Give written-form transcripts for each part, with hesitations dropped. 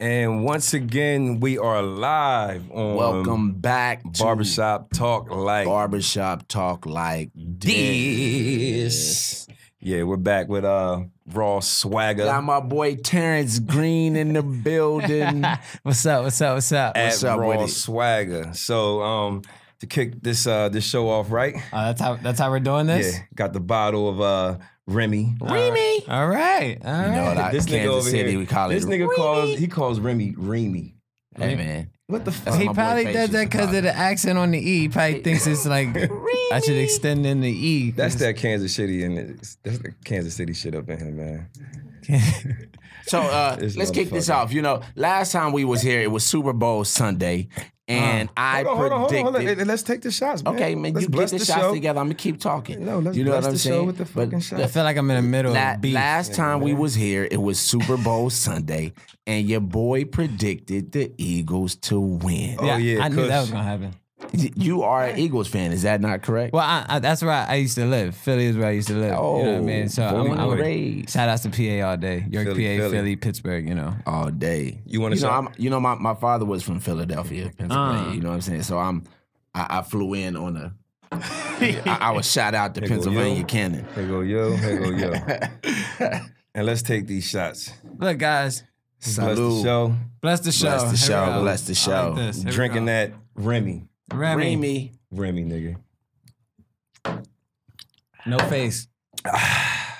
And once again, we are live on Welcome back to Barbershop Talk Like Barbershop Talk Like this. Yeah, we're back with Raw Swagger. Got my boy Terrance Green in the building. What's up? At Raw Raw Swagger. So to kick this show off right. That's how we're doing this? Yeah, got the bottle of Remy. Remy. All right. You know what? This nigga Kansas over City, here, we call it this nigga calls Remy Remy. Hey, man. What the fuck? He my boy probably Faith does that used to because call of the accent on the E. He probably thinks it's like I should extend in the E. That's that Kansas City and that's the Kansas City shit up in here, man. So let's kick this off. You know, last time we was here, it was Super Bowl Sunday. And I predicted. Hold on. Let's take the shots, man. Okay, man, let's you get the shots together. I'm gonna keep talking. No, let's you know bless what I'm the saying? show with the fucking shots. I feel like I'm in the middle of beef. Last time we was here, it was Super Bowl Sunday, and your boy predicted the Eagles to win. Oh, yeah, I knew that was gonna happen. You are an Eagles fan, is that not correct? Well, that's where I used to live. Philly is where I used to live. Oh, you know what I mean? So born I'm and raised. shout outs to PA all day. York, Philly, PA, Philly, Pittsburgh. You know, All day. You want to show? My father was from Philadelphia, Pennsylvania. You know what I'm saying? So I flew in on a. I was shout out to Here go Pennsylvania yo. Cannon. Here go yo. And let's take these shots. look, guys, Bless the Salute. show. bless the show. Bless the Here we show. go. Bless the I show. like this. Here we Drinking go. that Remy. Remy. Remy. Nigga. No face.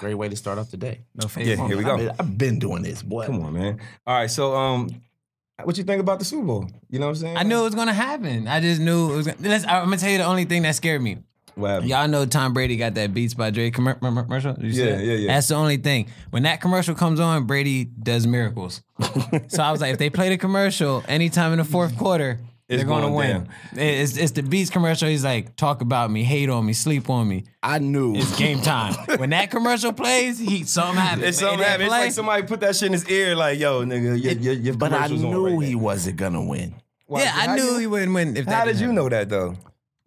Great way to start off the day. No face. Yeah, here we go. I've been doing this, boy. Come on, man. All right, so what you think about the Super Bowl? You know what I'm saying? I knew it was gonna happen. I just knew it was. I'm gonna tell you the only thing that scared me. What happened? Y'all know Tom Brady got that Beats by Dre commercial? Did you see Yeah, that? yeah. That's the only thing. When that commercial comes on, Brady does miracles. So I was like, if they play the commercial anytime in the fourth quarter, It's they're gonna going win. down. It's the Beats commercial. He's like, talk about me, hate on me, sleep on me. I knew. It's game time. When that commercial plays, something happens. It's something When happened. they It's play- like somebody put that shit in his ear, like, yo, nigga, your But I commercial's on knew right he there. wasn't gonna win. Why- Yeah, how I knew you- he wouldn't win. If that How didn't did you happen. know that though?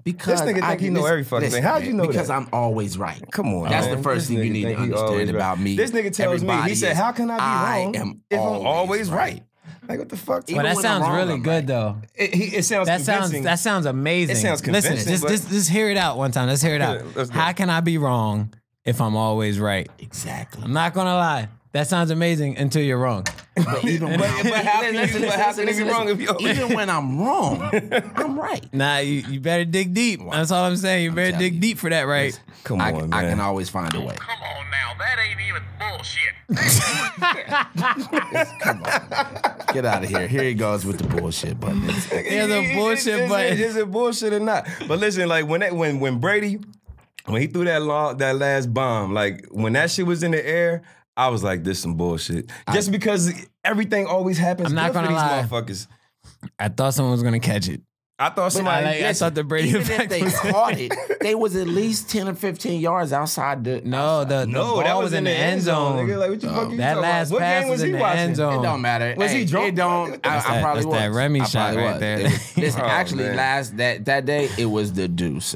Because This nigga think he know every fucking thing. How'd you know because that? I'm always right. Come on, That's man. the first This thing you nigga need to think he always understand right. about me. This nigga tells me, Everybody he said, is, how can I be wrong am if I'm always always right? right. Like, what the fuck? Even Well, that when I'm sounds wrong, really I'm good right. though. It sounds convincing. That sounds amazing. It sounds Listen, convincing, just hear it out one time. Let's hear it out. Yeah, let's go. How can I be wrong if I'm always right? Exactly. I'm not gonna lie. That sounds amazing until you're wrong. But even when, how can you be wrong if you're even when I'm wrong, I'm right. Nah, you better dig deep. That's all I'm saying. You better dig deep for that, right? Come I on, can man. always find a way. Come on now, that ain't even bullshit. Come on, get out of here. Here he goes with the bullshit button. There's a bullshit button. Is it bullshit or not? But listen, like when Brady, when he threw that last bomb, like when that shit was in the air, I was like, this some bullshit. Just because everything always happens I'm not good for gonna these lie. motherfuckers. I thought someone was gonna catch it. I thought somebody. I thought the Brady Even if effect they was. caught it, they was at least 10 or 15 yards outside the. No, the ball that was in the end zone. Nigga. Like, what the fuck you That talking last about? What pass game was was in he the watching? end zone. It don't matter. Was he drunk? It don't. That's I probably that's that was. Remy I shot probably right was. there. It was- Listen, Oh, actually, man. that day it was the Deuce.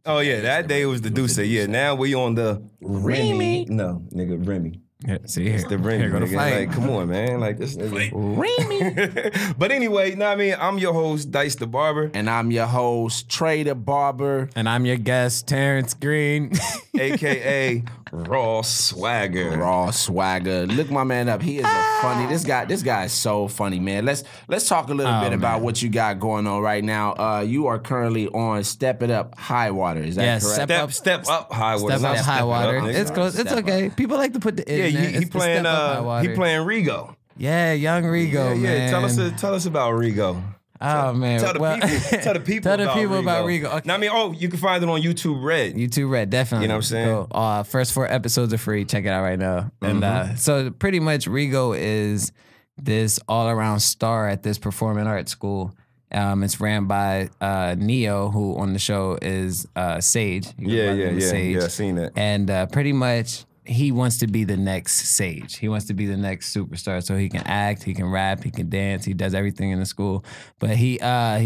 Oh yeah, that day was the Deuce. Yeah, now we on the Remy. No, nigga, Remy. Yeah, see here. It's the Remy. Here go the Nigga. fight. Like, come on, man. Like this nigga. Remy. But anyway, you know what I mean? I'm your host, Dice the Barber, And I'm your host, Trey the Barber. And I'm your guest, Terrance Green. aka Raw Swagger. Raw Swagger. Look my man up. He is a funny. This guy is so funny, man. Let's talk a little bit about what you got going on right now. You are currently on Step It Up Highwater. Is that Yeah, correct? Step up Highwater. Step up high water. nigga. It's close. It's Step okay. People like to put the Yeah, in there. he It's the playing Step Up High Water. he playing Rigo. Yeah, young Rigo, Yeah, man. tell us about Rigo. Oh man. Tell the well, people. Tell the people. Tell the people about Rigo. Okay. Now, I mean, you can find it on YouTube Red. YouTube Red, definitely. You know what I'm saying? Go, first 4 episodes are free. Check it out right now. Mm-hmm. And so pretty much Rigo is this all-around star at this performing arts school. It's ran by Neo, who on the show is Sage. He goes by the name of Sage. Yeah, I seen that. And pretty much he wants to be the next Sage. He wants to be the next superstar. So he can act, he can rap, he can dance, he does everything in the school. But he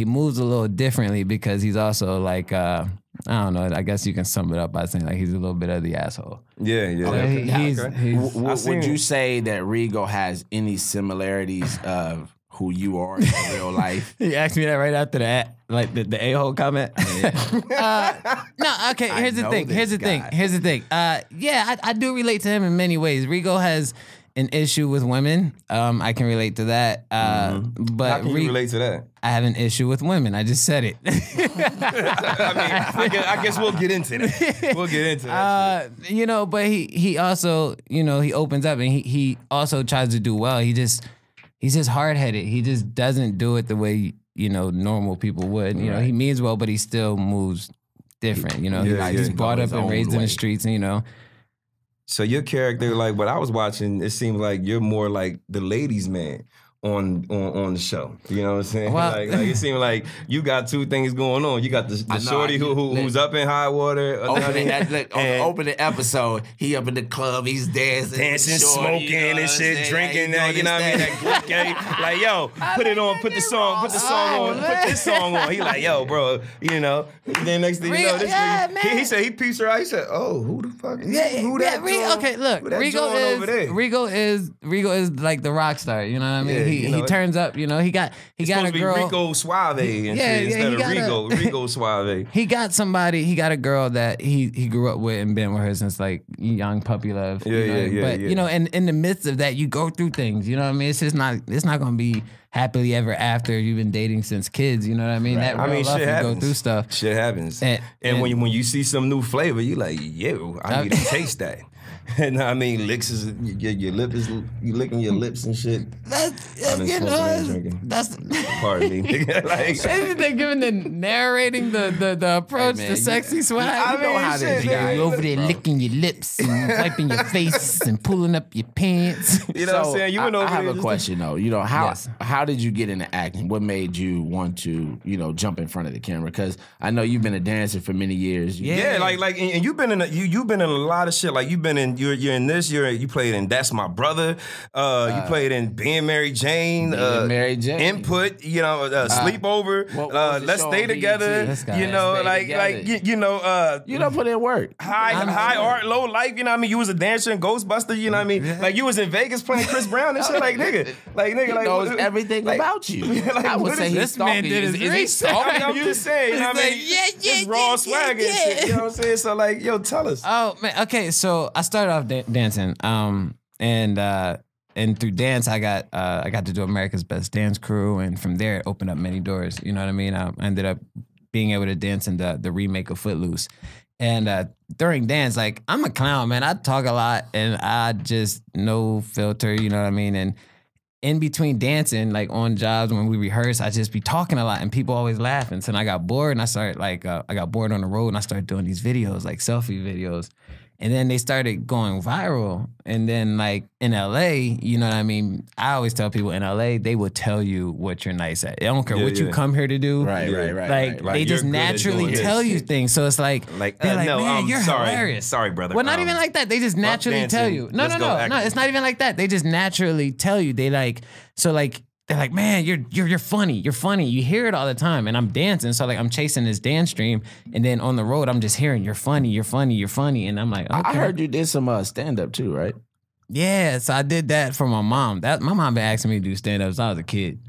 moves a little differently because he's also like I don't know. I guess you can sum it up by saying like he's a little bit of the asshole. Yeah. He's Would you say that Rigo has any similarities of who you are in real life? You asked me that right after that, like the a-hole comment. No, okay. Here's the thing. Yeah, I do relate to him in many ways. Rigo has an issue with women. I can relate to that. But how can you relate to that? I have an issue with women. I just said it. I guess we'll get into that. We'll get into that. You know, but he also, you know, he opens up and he also tries to do well. He's just hard-headed. He just doesn't do it the way, you know, normal people would. You know, he means well, but he still moves different. You know, he's brought up and raised in the streets, and, you know. So your character, like what I was watching, it seems like you're more like the ladies' man on the show. You know what I'm saying? Well, like it seemed like you got two things going on. You got the shorty who's up in Highwater. Opening episode, he up in the club, he's dancing, smoking, you know and shit, drinking. Like, you know what I mean? That gay, like, yo, put it on, put the song on, put this song on. He like, yo, bro, you know. Then next thing you know, this nigga, he said he peeped her out. He said, oh, who the fuck? Who that? Okay, look, Rigo is like the rock star. You know what I mean? He turns up, you know. He got a girl. Rico Suave and shit instead of Rigo Suave. He got a girl that he grew up with and been with her since like young puppy love. But you know, and in the midst of that, you go through things. You know what I mean? It's not gonna be happily ever after. You've been dating since kids. You know what I mean? Right. That real love, shit happens. You go through stuff. Shit happens. And when you see some new flavor, you like, yo, I need to taste that. And I mean, licks is your lip is you licking your lips and shit. I've been smoking and drinking. That's pardon me. Like, isn't they giving the narrating the approach to sexy swag? I know how this guy. You over there licking your lips and wiping your face and pulling up your pants. You know what I'm saying? You went over I have there a question though. You know how did you get into acting? What made you want to jump in front of the camera? Because I know you've been a dancer for many years. Yeah, like and you've been in you've been in a lot of shit. Like you've been in you're in this. You played in That's My Brother. You played in Being Mary Jane. Input. You know, Sleepover. Let's Stay Together. You know, you don't put in work. High art, low life. You know what I mean? You was a dancer in Ghostbusters. You know what I mean? Like you was in Vegas playing Chris Brown and shit. Like nigga, he knows everything about you. Like, I would say this man did his research. I'm just saying. You know what I mean? It's raw swag and shit. You know what I'm saying? So like, yo, tell us. Oh man. Okay, so I started off dancing. And through dance, I got to do America's Best Dance Crew, and from there, it opened up many doors. You know what I mean? I ended up being able to dance in the remake of Footloose. And during dance, like, I'm a clown, man. I talk a lot, and I just no filter, you know what I mean? And in between dancing, like on jobs when we rehearse, I just be talking a lot, and people always laughing. So then I got bored, and I started I got bored on the road, and I started doing these videos, like selfie videos. And then they started going viral. And then like in LA, you know what I mean? I always tell people in LA, they will tell you what you're nice at. I don't care what you come here to do. Right. Like they just naturally tell you things. So it's like they're like, no, man, you're sorry. hilarious. Sorry, brother. Well, not even like that. They just naturally tell you. No, it's not even like that. They just naturally tell you. They like, so like, they're like, man, you're funny. You're funny. You hear it all the time. And I'm dancing. So like I'm chasing this dance stream. And then on the road, I'm just hearing, you're funny, you're funny, you're funny. And I'm like, okay. I heard you did some stand-up too, right? Yeah, so I did that for my mom. My mom been asking me to do stand-up since I was a kid.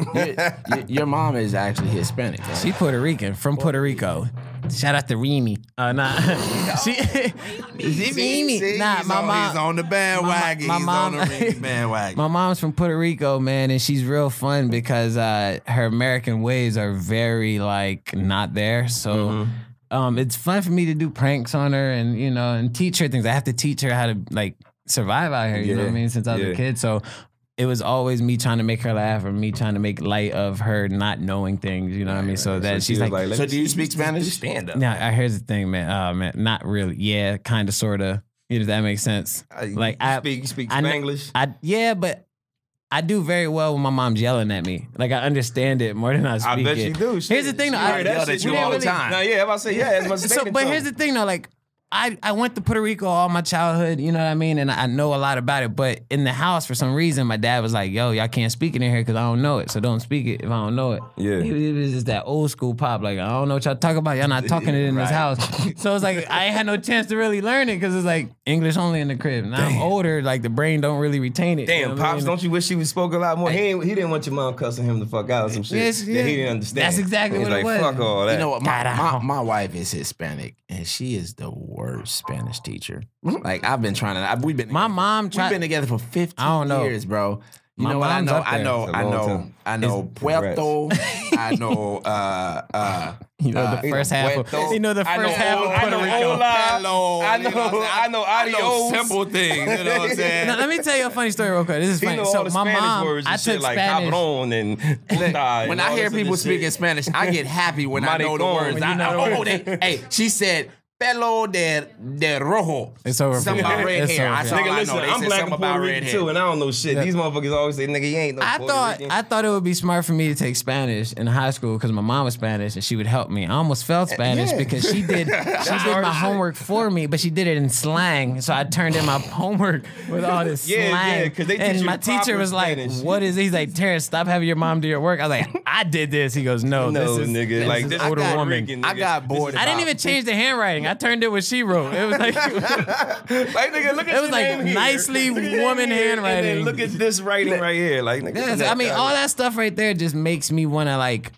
Your mom is actually Hispanic, right? She's Puerto Rican, from Puerto Rico. Shout out to Remy. Remy. Nah, my mom. He's on the bandwagon. My mom, he's on the Remy bandwagon. My mom's from Puerto Rico, man, and she's real fun because her American ways are very like not there. So it's fun for me to do pranks on her and teach her things. I have to teach her how to like survive out here. You know what I mean? Since I was a kid, so. It was always me trying to make her laugh or me trying to make light of her not knowing things, you know what I mean? So that she's like, so do you speak Spanish? Stand up. Now, here's the thing, man. Man, not really. Yeah, kind of, sort of. Does that make sense? Like you speak Spanglish? Yeah, but I do very well when my mom's yelling at me. Like I understand it more than I speak it. I bet you do. Here's the thing, though. I hear that shit all the time. No, yeah, I'm about to say, yeah, as much as But here's the thing, though. Like I went to Puerto Rico all my childhood, you know what I mean? And I know a lot about it. But in the house, for some reason, my dad was like, yo, y'all can't speak it in here because I don't know it. So don't speak it if I don't know it. Yeah. It was just that old school pop. Like, I don't know what y'all talking about. Y'all not talking it in this house. So it's like, I ain't had no chance to really learn it because it's like English only in the crib. Now I'm older, like the brain don't really retain it. Damn, you know Pops, I mean? don't you wish he spoke a lot more? He didn't want your mom cussing him the fuck out or some shit Yes, that he didn't understand. That's exactly He's what it like, was. fuck all that. You know what? My wife is Hispanic, and she is the worst Spanish teacher. Like I've been trying to. We've been. My mom We've been together for 15 years, bro. You My know what I mom's know? up there. I know Puerto. I know. You know the first half. You know the first half of Puerto Rico. I know adios. Simple things. You know what I'm saying? Now, let me tell you a funny story real quick. This is He funny. know So all the my Spanish mom, words I and shit took like Spanish. cabron and puta When and I all hear this people other speaking shit. Spanish, I get happy when I know the Maricon. words. When you know the words. Hey, she said pelo de rojo. It's over for Something you. about red It's hair. over That's for all you. Nigga, I listen, know. They I'm said black something and about Puerto red Rican hair. too, and I don't know shit. These motherfuckers always say, nigga, you ain't no Puerto Rican. I thought it would be smart for me to take Spanish in high school because my mom was Spanish and she would help me. I almost failed Spanish because she did my homework for me, but she did it in slang. So I turned in my homework with all this Yeah, slang. 'cause they teach and you my teacher proper was like, Spanish. "What is?" He's like, "Terrance, stop having your mom do your work." I was like, "I did this." He goes, "No, No, this is nigga, like this this is older Puerto woman." Rican, I nigga. got bored. I didn't even change the handwriting. I turned it what she wrote. It was like Like, nigga, look at It was your like name here. nicely Look at your woman name here, and handwriting. then look at this writing right here. Like, nigga, Yes, I mean, all that stuff right there just makes me want to like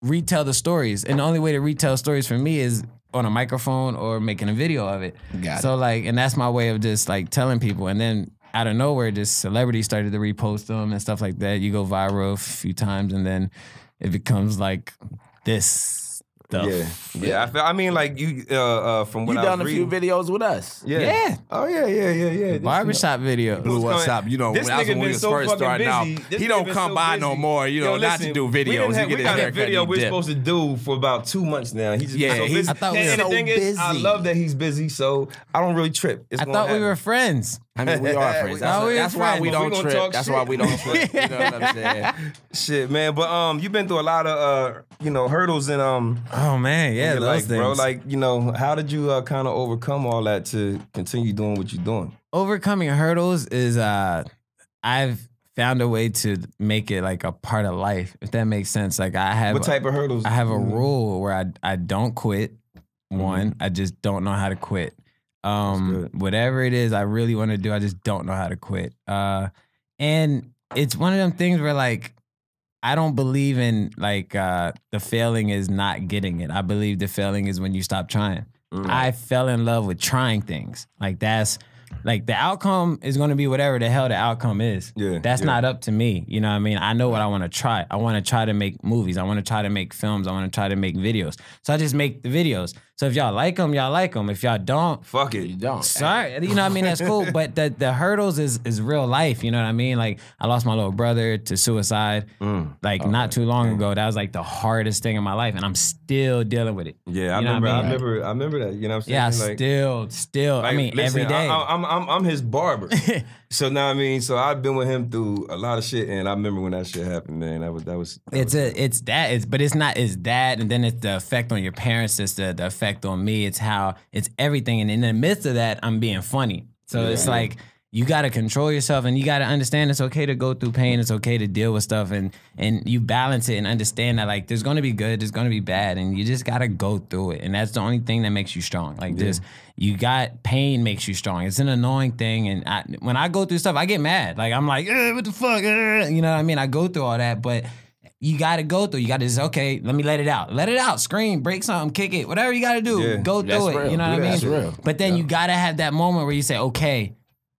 retell the stories. And the only way to retell stories for me is on a microphone or making a video of it. Got so like, and that's my way of just like telling people. And then out of nowhere, just celebrities started to repost them and stuff like that. You go viral a few times and then it becomes like this stuff. Yeah. I mean, like you, from what You I done was a few reading. videos with us. Yeah. Oh yeah. Barbershop video. Blew us up. You know, This when I was nigga when we been was so first fucking starting out, busy. This he nigga don't been come so by busy. no more. You know, Yo, not to listen, do videos. We got a video we're dip. supposed to do for about 2 months now. He's just Yeah, so he's- busy. I thought we and were the thing so is, I busy. love that he's busy, so I don't really trip. It's I gonna thought we happen. were friends. I mean, we are friends. thought we were That's why we friends. don't We gonna trip. talk That's shit. why we don't trip. You know what I'm saying? Shit, man. But you've been through a lot of hurdles and Oh man, yeah, in your those life, things. bro. Like, how did you kind of overcome all that to continue doing what you're doing? Overcoming hurdles is I've found a way to make it like a part of life, if that makes sense. Like I have What type of hurdles? I have a rule where I don't quit. One, I just don't know how to quit. good. Whatever it is I really want to do, I just don't know how to quit. And it's one of them things where like I don't believe in like the failing is not getting it. I believe the failing is when you stop trying. I fell in love with trying things. Like that's like the outcome is going to be whatever the hell the outcome is. Yeah, That's yeah. not up to me. You know what I mean? I know what I want to try. I want to try to make movies. I want to try to make films. I want to try to make videos. So I just make the videos. So if y'all like them, y'all like them. If y'all don't, Fuck You it. don't. sorry. You know what I mean? That's cool. But the hurdles is real life. You know what I mean? Like I lost my little brother to suicide like not too long ago. That was like the hardest thing in my life. And I'm still dealing with it. Yeah, You know what I mean? I remember that. You know what I'm saying? Yeah, Like, still. I like, mean, listen, every day. I'm his barber. So now I mean, so I've been with him through a lot of shit, and I remember when that shit happened, man. It's that, and then it's the effect on your parents. It's the effect on me. It's how it's everything, and in the midst of that, I'm being funny. So it's like you got to control yourself, and you got to understand it's okay to go through pain. It's okay to deal with stuff, and you balance it and understand that like there's going to be good, there's going to be bad, and you just got to go through it, and that's the only thing that makes you strong. Like this. You got pain makes you strong. It's an annoying thing, and when I go through stuff, I get mad. Like I'm like, what the fuck? You know what I mean? I go through all that, but you got to go through. You got to just okay. Let me let it out. Let it out. Scream, break something, kick it, whatever you got to do. Yeah. Go through That's it. real. You know what I mean? That's real. But then you got to have that moment where you say, okay,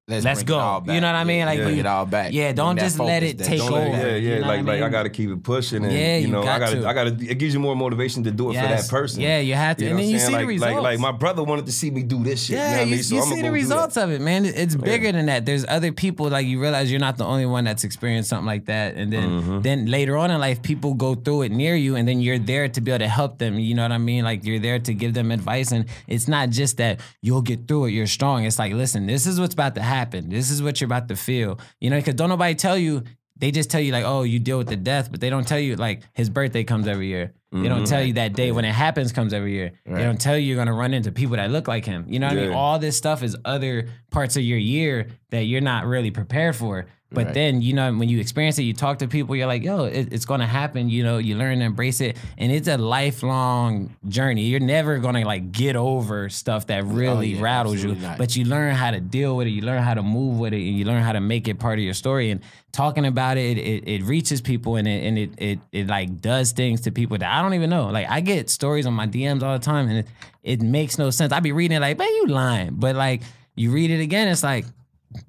let's bring it go. all back. You know what I mean? Like bring you, it all back. Yeah, don't Bring that just let focus it that- take don't over. let it- You know what I like I mean? gotta keep it pushing, and Yeah, you I got gotta, to. I gotta. It gives you more motivation to do it for Yes. that person. Yeah, you have to. You And know then what you I'm see saying? the results. Like my brother wanted to see me do this shit. Yeah, you know what I mean? So you I'ma see go the do results that. of it, man. It's bigger than that. There's other people, like you realize you're not the only one that's experienced something like that. And then later on in life, people go through it near you, and then you're there to be able to help them. You know what I mean? Like you're there to give them advice. And it's not just that you'll get through it, you're strong. It's like, listen, this is what's about to happen. This is what you're about to feel. You know, because don't nobody tell you. They just tell you like, oh, you deal with the death, but they don't tell you like his birthday comes every year. They don't tell you that day when it happens comes every year. They don't tell you you're gonna run into people that look like him. You know what I mean? All this stuff is other parts of your year that you're not really prepared for. But then, you know, when you experience it, you talk to people, you're like, yo, it's going to happen. You know, you learn to embrace it. And it's a lifelong journey. You're never going to, like, get over stuff that really rattles you. Not. But you learn how to deal with it. You learn how to move with it. And you learn how to make it part of your story. And talking about it, it reaches people and it like, does things to people that I don't even know. Like, I get stories on my DMs all the time, and it makes no sense. I be reading it like, man, you lying. But, like, you read it again, it's like,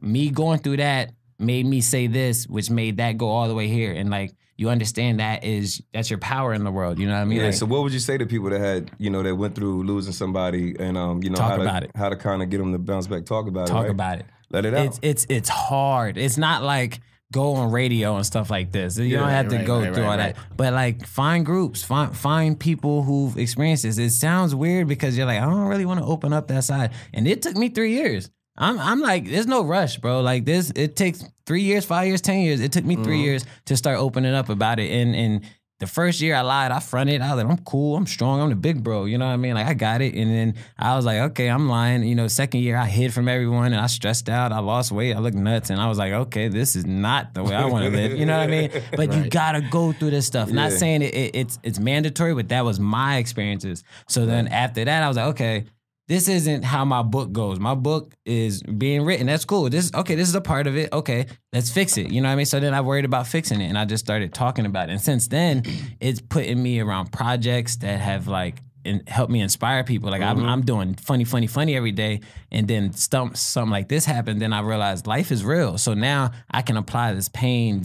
me going through that made me say this, which made that go all the way here. And like, you understand that's your power in the world. You know what I mean? Yeah. Like, so what would you say to people that had, you know, that went through losing somebody and, you know, how to kind of get them to bounce back? Talk about it. Talk about it. Let it out. It's hard. It's not like go on radio and stuff like this. You don't have to go through all that. But like, find groups, find people who've experienced this. It sounds weird because you're like, I don't really want to open up that side. And it took me 3 years. I'm like, there's no rush, bro. Like this, it takes 3 years, 5 years, 10 years. It took me 3 years to start opening up about it. And the first year I lied, I fronted. I was like, I'm cool, I'm strong, I'm the big bro. You know what I mean? Like, I got it. And then I was like, okay, I'm lying. You know, second year I hid from everyone and I stressed out. I lost weight. I looked nuts. And I was like, okay, this is not the way I want to live. You know what I mean? But you gotta go through this stuff. Not saying it's mandatory, but that was my experiences. So then after that, I was like, okay, this isn't how my book goes. My book is being written. That's cool. This is a part of it. Okay, let's fix it. You know what I mean? So then I worried about fixing it, and I just started talking about it. And since then, it's putting me around projects that have like helped me inspire people. Like I'm doing funny every day, and then something like this happened. Then I realized life is real. So now I can apply this pain,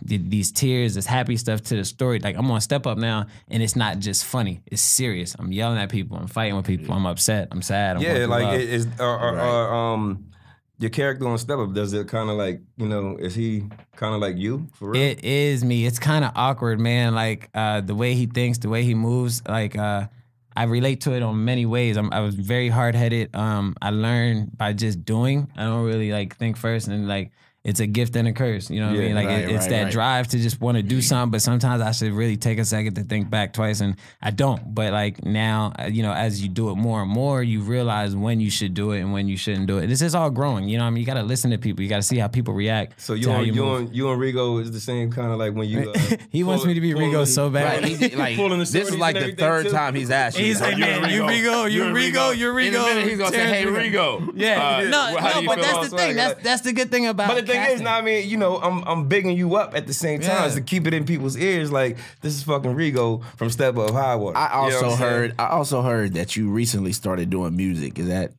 these tears, this happy stuff to the story. Like, I'm gonna step up now, and it's not just funny. It's serious. I'm yelling at people. I'm fighting with people. I'm upset. I'm sad. I'm your character on Step Up, does it kind of like, you know, is he kind of like you for real? It is me. It's kind of awkward, man. Like the way he thinks, the way he moves. Like I relate to it on many ways. I was very hard-headed. I learned by just doing. I don't really like think first, and like, it's a gift and a curse. You know what I mean? Like, it's that drive to just want to do something, but sometimes I should really take a second to think back twice, and I don't. But like now, you know, as you do it more and more, you realize when you should do it and when you shouldn't do it. This is all growing. You know what I mean? You got to listen to people. You got to see how people react. So you and Rigo is the same kind of like when you... he wants me to be Rigo so bad. Like, this is like the third time he's asked you. He's like, man, you Rigo, you're Rigo. In a minute, he's going to say, hey, Rigo. Yeah. But that's the thing. That's the good thing about it. Is, I mean, you know, I'm bigging you up at the same time to keep it in people's ears. Like, this is fucking Rigo from Up Highwater. I also heard that you recently started doing music. Is that?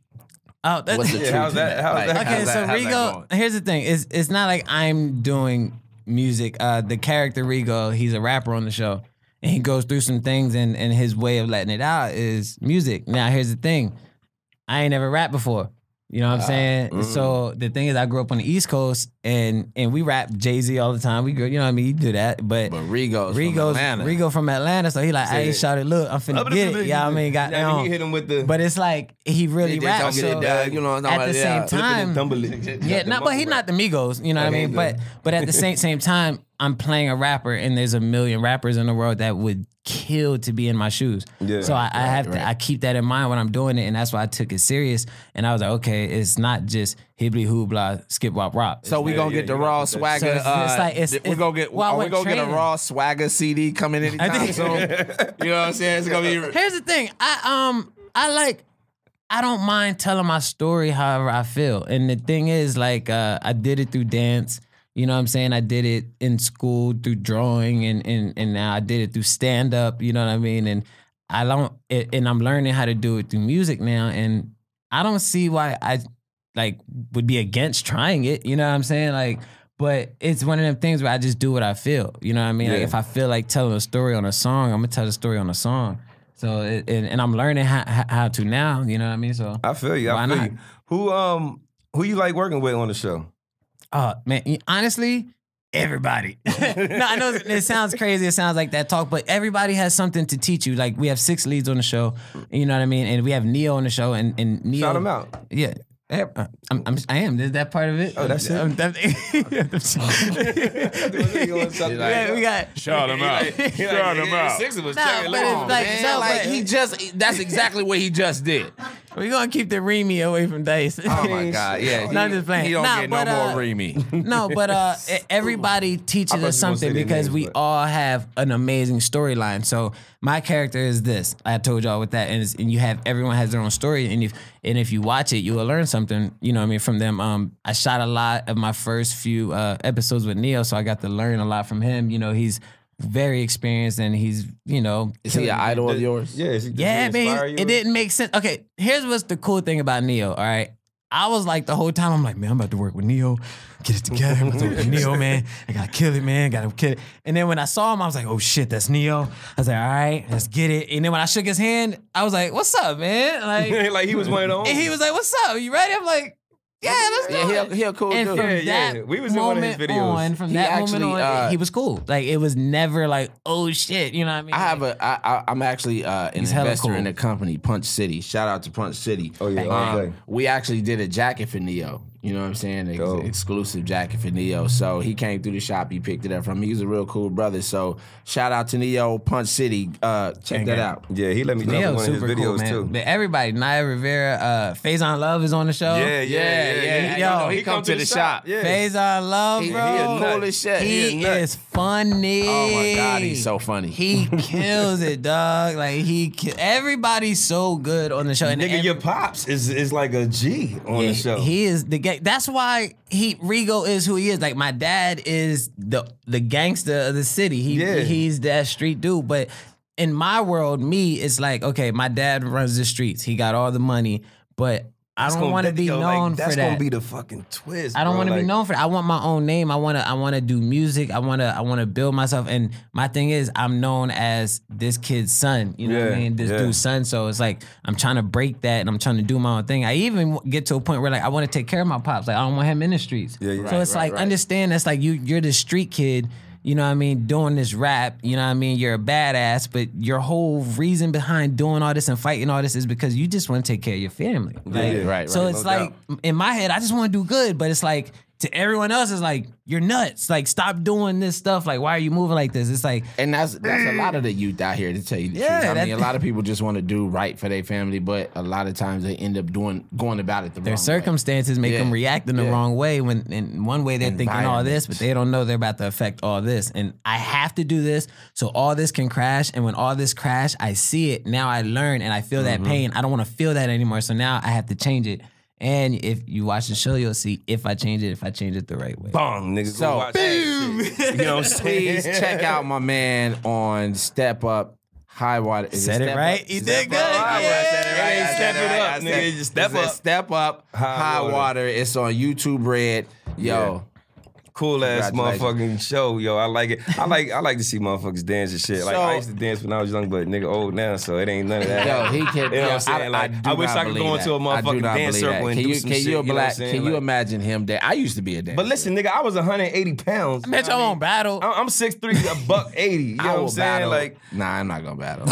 Oh, that's what's the truth? How's that? Okay, so Rigo. Here's the thing. It's not like I'm doing music. The character Rigo, he's a rapper on the show, and he goes through some things, and his way of letting it out is music. Now, here's the thing. I ain't never rapped before. You know what I'm saying? So the thing is, I grew up on the East Coast, and we rap Jay-Z all the time. We you know what I mean? You do that, but Rigo from Atlanta, so he like, I ain't shouted, look, I'm finna get it. Yeah, I mean, he hit him with the. But it's like he really raps. So you know, at the same time, but he's not the Migos. You know what I mean? But at the same time, I'm playing a rapper, and there's a million rappers in the world that would kill to be in my shoes. Yeah, so I have to. I keep that in mind when I'm doing it, and that's why I took it serious. And I was like, okay, it's not just hibbly hoobla, skip wop rock. So we gonna get the raw swagger. We're gonna get a raw swagger CD coming anytime soon. You know what I'm saying? It's gonna be. Here's the thing. I don't mind telling my story however I feel, and the thing is, like, I did it through dance. You know what I'm saying? I did it in school through drawing, and now I did it through stand up. You know what I mean? And I'm learning how to do it through music now, and I don't see why I like would be against trying it. You know what I'm saying? Like, but it's one of them things where I just do what I feel. You know what I mean? Like, if I feel like telling a story on a song, I'm gonna tell the story on a song. So and I'm learning how to now. You know what I mean? So I feel you. Who you like working with on the show? Oh, man, honestly, everybody. No, I know it sounds crazy. It sounds like that talk, but everybody has something to teach you. Like, we have 6 leads on the show, you know what I mean? And we have Neo on the show, and Neo. Shout him out. Yeah. I am. Is that part of it? Oh, that's it? Yeah, we got. Shout him out. Shout him out. Six of us No, checking but on. it's like, Man, no, like but that's exactly what he just did. we're gonna keep the Remy away from Dice. Oh my God, yeah. No, I'm just playing. He don't Nah, get but, no more Remy. No, but everybody teaches I thought us you were gonna say something their because names, we but- all have an amazing storyline. So my character is this. I told y'all with that, and you have everyone has their own story, and if you watch it, you will learn something. You know what I mean from them. I shot a lot of my first few episodes with Neo, so I got to learn a lot from him. You know, he's very experienced, and he's Is he an idol of yours? Yeah, yeah, man, it didn't make sense. Okay, here's what's the cool thing about Neo, all right? I was like, the whole time, I'm like, man, I'm about to work with Neo. Get it together. I'm about to work with Neo, man. I gotta kill it, man. Gotta kill it. And then when I saw him, I was like, oh shit, that's Neo. I was like, all right, let's get it. And then when I shook his hand, I was like, what's up, man? Like, like he was one of those. and he was like, what's up? You ready? I'm like, yeah, let's go. Yeah, he a cool And dude. from Yeah, that we was in one of his moment videos. on, from He that actually, moment on, he was cool. Like, it was never like, oh shit, you know what I mean? I'm actually an He's hella investor cool. in a company, Punch City. Shout out to Punch City. Oh, yeah, okay. We actually did a jacket for Neo. You know what I'm saying? Dope. Exclusive jacket for Neo. So he came through the shop. He picked it up from me. He's a real cool brother. So shout out to Neo, Punch City. Check that out. Yeah, he let me jump in Neo's one of his super videos cool, man. too. But everybody, Naya Rivera, Faison Love is on the show. Yeah. Yo, he come to the shop. Yeah. Faison Love, He bro. a cool as shit. He He a nut. is funny. Oh my God, he's so funny. He kills it, dog. Like everybody's so good on the show. And Nigga, your pops is like a G on the show. He is the gang. That's why Rigo is who he is. Like my dad is the gangster of the city. He's that street dude. But in my world, it's like, okay, my dad runs the streets. He got all the money, but I don't want to be known for that. That's gonna be the fucking twist. I don't want to like, be known for that. I want my own name. I want to do music. I want to build myself. And my thing is, I'm known as this kid's son. You know what I mean? This dude's son. So it's like I'm trying to break that, and I'm trying to do my own thing. I even get to a point where like I want to take care of my pops. Like I don't want him in the streets. Yeah. So it's understand that's like you're the street kid. You know what I mean? Doing this rap, you know what I mean? You're a badass, but your whole reason behind doing all this and fighting all this is because you just want to take care of your family. Like, So it's no like, in my head, I just want to do good, but it's like, to everyone else, it's like, you're nuts. Like, stop doing this stuff. Like, why are you moving like this? It's like... And that's a lot of the youth out here, to tell you the truth. I mean, a lot of people just want to do right for their family, but a lot of times they end up going about it the wrong way. Their circumstances make them react in the wrong way when in one way they're thinking all this, but they don't know they're about to affect all this. And I have to do this so all this can crash. And when all this crash, I see it. Now I learn and I feel that pain. I don't want to feel that anymore. So now I have to change it. And if you watch the show, you'll see if I change it the right way. Bong, nigga. So, watch boom. You know what I'm saying? Please check out my man on Step Up Highwater. Is Said it Step right? Up? You Step did good. Up Highwater. Yeah. I said it right. Yeah, I said step it right. up, I said nigga. it. Just step It's up. Step Up Highwater. Highwater. It's on YouTube Red. Yo. Cool ass Congratulations. motherfucking show, yo. I like it. I like to see motherfuckers dance and shit. Like So- I used to dance when I was young, but nigga old now, so it ain't none of that. Yo, he can. You know what I'm saying? Like, do I wish not I could go believe into a that. I do motherfucking not dance believe circle that. and do some shit. You know what I'm saying? Can you Like- imagine him there? I used to be a dancer. But listen, nigga, I was 180 pounds. I bet y'all won't battle. I'm 6'3", $180. You know what I'm saying? battle. Like, Nah, I'm not gonna battle.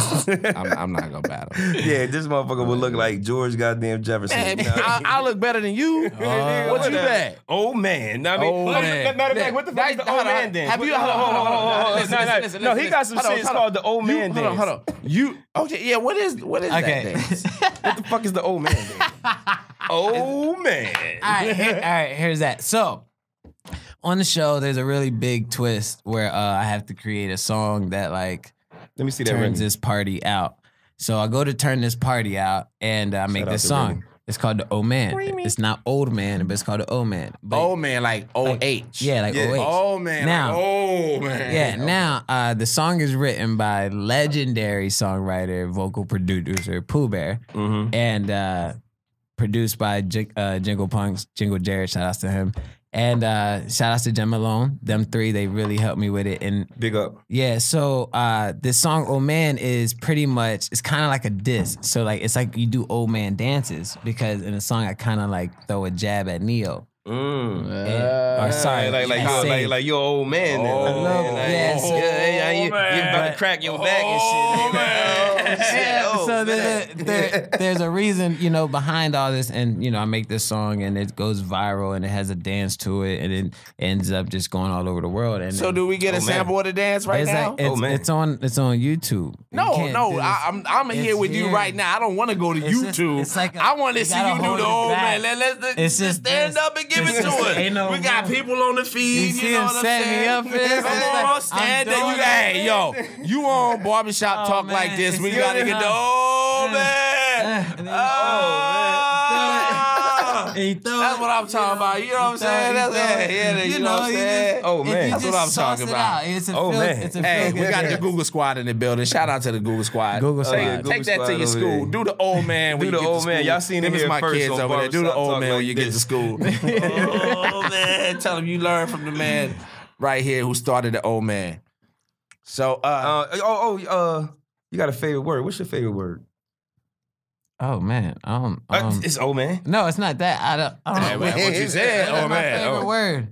I'm not gonna battle. yeah, this motherfucker would look like George goddamn Jefferson. Man, You know? I look better than you. What you bet? Old man. I mean, Old man. matter of fact, what the fuck is the Hold old on. man dance? Have you- Hold on. Listen, No, he got some hold on, shit. It's hold on. called the old man dance. Hold on. You okay? Yeah. What is that dance? What the fuck is the old man dance? Old man. All right, here's that. So, on the show, there's a really big twist where I have to create a song that like Let me see that. turns Remy. this party out. So I go to turn this party out and I make Shout out this to song. Remy. It's called the Old Man. It's not old man, but it's called the Old Man. But, Old man, like OH. yeah, like Yeah. OH. Old man. Now- like old man. Yeah, now the song is written by legendary songwriter, vocal producer Pooh Bear, and produced by Jingle Punks, Jingle Jared, shout outs to him. And shout outs to Jem Malone. Them three, they really helped me with it. And Big up. yeah, so this song "Old Man" is pretty much, it's kind of like a diss. So like it's like you do old man dances because in the song I kind of like throw a jab at Neo. Or sorry, like you're an old man. Then, Oh, like, yeah, so- you about to crack your back and shit. So there's a reason, behind all this, and I make this song and it goes viral and it has a dance to it and it ends up just going all over the world. And so do we get a sample of the dance right now? It's on YouTube. No, I'm here with you right now. I don't want to go to YouTube. I want to see you do the old man. Let's just stand up and give it to us. We got people on the feed. You know what I'm saying? Come on, stand there. Hey, yo, you on Barbershop Talk like this. We got to get the old man. That's what I'm talking about. You know what I'm saying? You know what I'm saying? Oh, man. That's what I'm talking about. Hey, we got the Google Squad in the building. Shout out to the Google Squad. Take that to your school. Do the old man when you get to school. Do the old man. Y'all seen it here my first kids over there. Do the old man when you get to school. Oh, man. Tell them you learn from the man right here who started the old man. So, you got a favorite word. What's your favorite word? Oh man, it's old man. No, it's not that. I don't know what you said. Oh man, favorite word.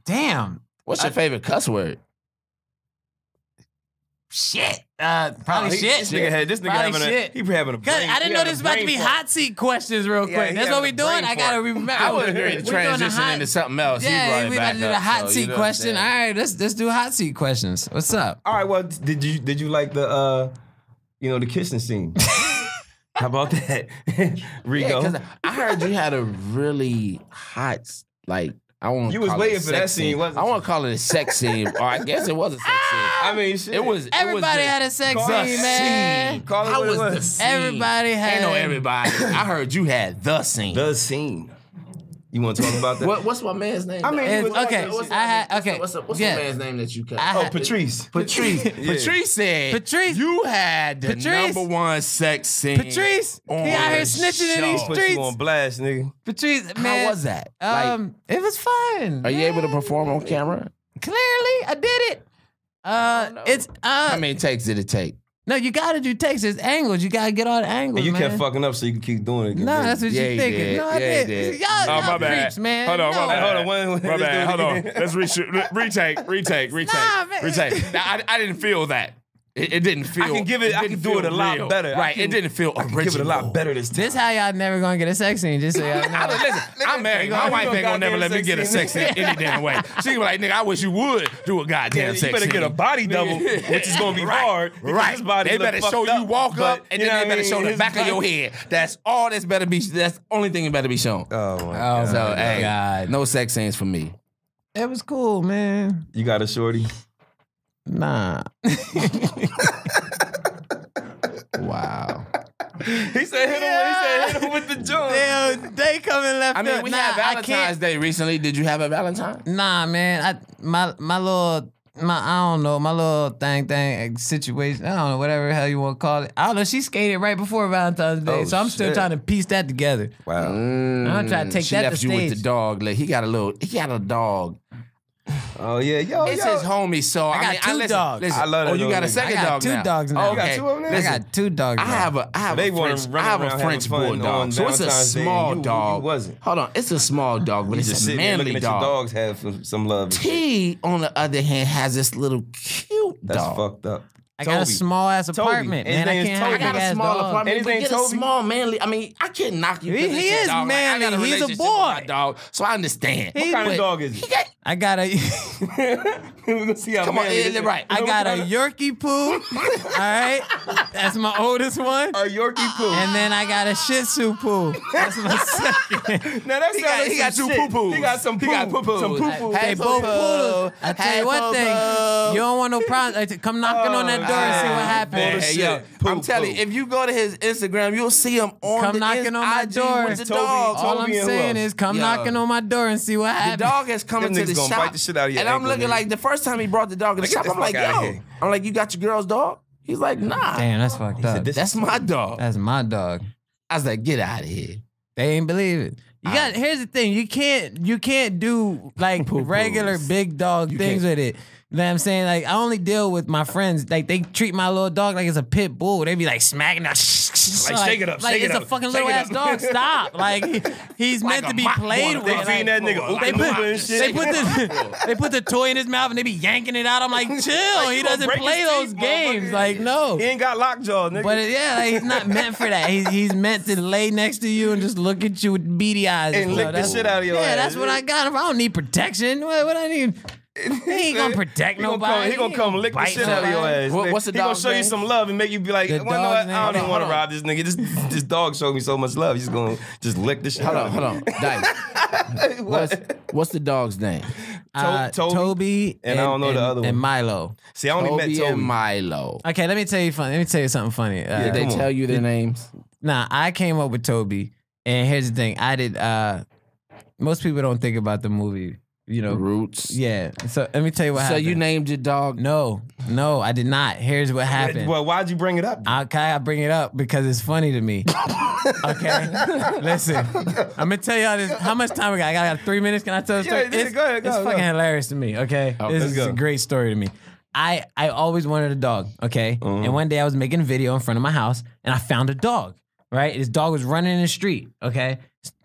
Damn. What's your favorite cuss word? Shit. Probably shit. This nigga having a brain. I didn't know this was about to be hot seat questions real quick. That's what we doing. I gotta remember. I was ready to transition into something else. Yeah, we about to do the hot seat question. All right, let's do hot seat questions. What's up? All right. Well, did you like the the kissing scene? How about that, Rigo? Yeah, I heard you had a really hot, I won't. You was waiting for that scene, wasn't you? I want to call it a sex scene, or I guess it was a sex scene. I mean, shit. Everybody had a sex scene, man. How was the scene? Everybody had. Ain't no everybody. I heard you had the scene. The scene. You want to talk about that? What's my man's name? I mean, what's the man's name that you cut? Patrice. Patrice said, you had the number one sex scene. Patrice, he out here snitching in these streets. Put you on blast, nigga. Patrice, man. How was that? It was fun. Are you able to perform on camera? Clearly, I did it. How many takes did it take? No, you gotta do takes. There's angles. You gotta get all the angles. And you kept fucking up so you can keep doing it. No, that's what you thinking. No, I did. Y'all my bad. Creeps, man. Hold on. My bad. Hold on. Let's retake. Nah, man. Retake. Now, I didn't feel that. It didn't feel. I can do it a lot better. Right. It didn't feel original. Give it a lot better this time. This how y'all never gonna get a sex scene. Just so y'all know. Listen, I'm married. My wife ain't gonna never let me get a sex scene any damn way. She be like, nigga, I wish you would do a goddamn sex scene. You better get a body double, which is gonna be hard. Right. They better show you walk up, and then they better show the back of your head. That's all that's better be. That's the only thing that better be shown. Oh my God. So hey, no sex scenes for me. It was cool, man. You got a shorty? Nah. Wow. He said hit him with the joint. Damn, they coming left. I mean, we had Valentine's Day recently. Did you have a Valentine? Nah, man. My little thing situation. I don't know, whatever the hell you want to call it. I don't know. She skated right before Valentine's Day, so I'm still trying to piece that together. Wow. I'm trying to take she that left to you stage. with the dog. Like, he got a dog. Oh yeah, it's his homie. So I got two dogs. Listen, I love that. Oh, you got a second dog now. I got two dogs now. You got two of them now? I got two dogs now. I have a French bulldog. So it's a small dog. You wasn't. Hold on, it's a small dog, but it's a manly looking dog. At your dogs have some love. T, on the other hand, has this little cute dog. That's fucked up. I got a small ass apartment, man. I can't have a big ass dog. Apartment, but get a small manly. I mean, I can't knock you. He is dog. manly. I got a He's a relationship boy. with my dog, so I understand. What kind of dog is he? I got a. We're gonna see how Come on, right. I got a Yorkie poo. All right, that's my oldest one. A Yorkie poo. And then I got a Shih Tzu poo. That's my second. Now that's he got two poo poos. He got some poo poos. Some poo poos. They both poodles. I tell you one thing, you don't want no problems. Come knocking on that door and see what happens. Hey, yo, I'm telling you, if you go to his Instagram, you'll see him on knocking on my door with the dog. All I'm saying is come knocking on my door and see what happens. The dog has come into the shop, bite the shit out of your and I'm looking like the first time he brought the dog in the shop, I'm like, yo, I'm like, you got your girl's dog? He's like, nah. Damn, that's fucked up. That's my dog. That's my dog. I was like, get out of here. They ain't believe it. Here's the thing, you can't do like regular big dog things with it. You know what I'm saying? Like, I only deal with my friends. Like, they treat my little dog like it's a pit bull. They be like smacking that. Like, shake it up, like shake it it's up. a fucking Shake little it ass up. dog. Stop. Like, he's meant to be played with. They feeding that nigga and shit. They put the toy in his mouth and they be yanking it out. I'm like, chill. He doesn't play those games. Like, no. He ain't got lockjaw, nigga. But yeah, like, he's not meant for that. He's meant to lay next to you and just look at you with beady eyes. And lick the shit out of your ass. Yeah, that's what I got. If I don't need protection, what I need? He ain't gonna protect nobody. He gonna come lick the shit out of your ass. What's the He gonna dog's show you name? some love and make you be like, well, no, I don't even want to rob this nigga. This dog showed me so much love. He's gonna just lick the shit out of me. Hold on. Dice. What's the dog's name? Toby and I don't know the other one. And Milo. See, I only met Toby Toby. and Milo. Okay, let me tell you something funny. Did they come on. tell you their names? Nah, I came up with Toby, and here's the thing. I did. Most people don't think about the movie. You know, Roots. Yeah. So let me tell you what happened. So you named your dog? No, I did not. Here's what happened. Well, why'd you bring it up? I bring it up because it's funny to me. Okay, listen. I'm gonna tell y'all this. How much time we got? I got 3 minutes. Can I tell the story? Yeah, go ahead. It's fucking hilarious to me. Okay, this is a great story to me. I always wanted a dog. Okay, and one day I was making a video in front of my house, and I found a dog. Right, this dog was running in the street. Okay.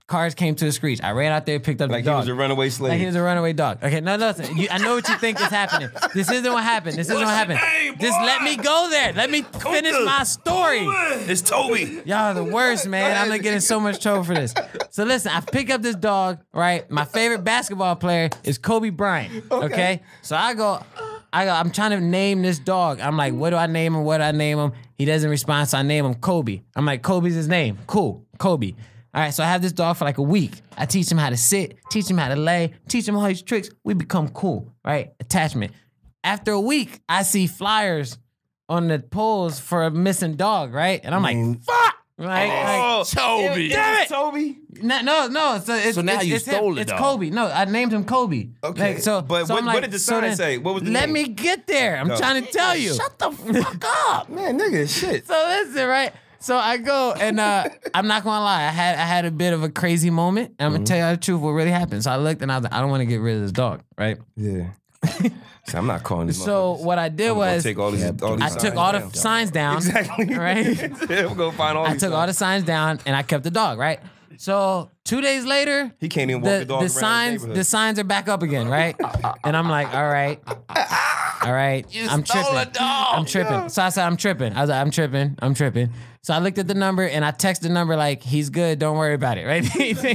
Cars came to a screech. I ran out there, picked up the dog. Like he was a runaway slave. Like he was a runaway dog. Okay, no, listen. I know what you think is happening. This isn't what happened. Just let me go there. Let me finish my story. It's Toby. Y'all are the worst, man. I'm gonna get in so much trouble for this. So listen, I pick up this dog, right? My favorite basketball player is Kobe Bryant. Okay? So I'm trying to name this dog. I'm like, what do I name him? He doesn't respond, so I name him Kobe. I'm like, Kobe's his name. Cool, Kobe. All right, so I have this dog for like a week. I teach him how to sit, teach him how to lay, teach him all these tricks. We become cool, right? Attachment. After a week, I see flyers on the poles for a missing dog, right? And I'm like, fuck! Right? Toby. Damn it! Toby? No. So now you it's stole him. it, It's dog. Kobe. No, I named him Kobe. Okay. Like, But so what I'm like, did the sign then say? What was the Let name? me get there. I'm trying to tell you. Shut the fuck up. Man, nigga, shit. So listen, right? So I go and I'm not gonna lie, I had a bit of a crazy moment. And I'm gonna tell you the truth what really happened. So I looked and I was like, I don't want to get rid of this dog, right? Yeah. So I'm not calling this. So what I did was take all these. I took all the signs down. Exactly. Right? We're gonna find all. I took all the signs down and I kept the dog, right? So 2 days later, He can't even walk the dog around the signs are back up again, right? And I'm like, all right. I'm tripping. a dog. I'm tripping. So I said, I'm tripping. I was like, I'm tripping. So I looked at the number and I texted the number like, he's good, don't worry about it, right? Did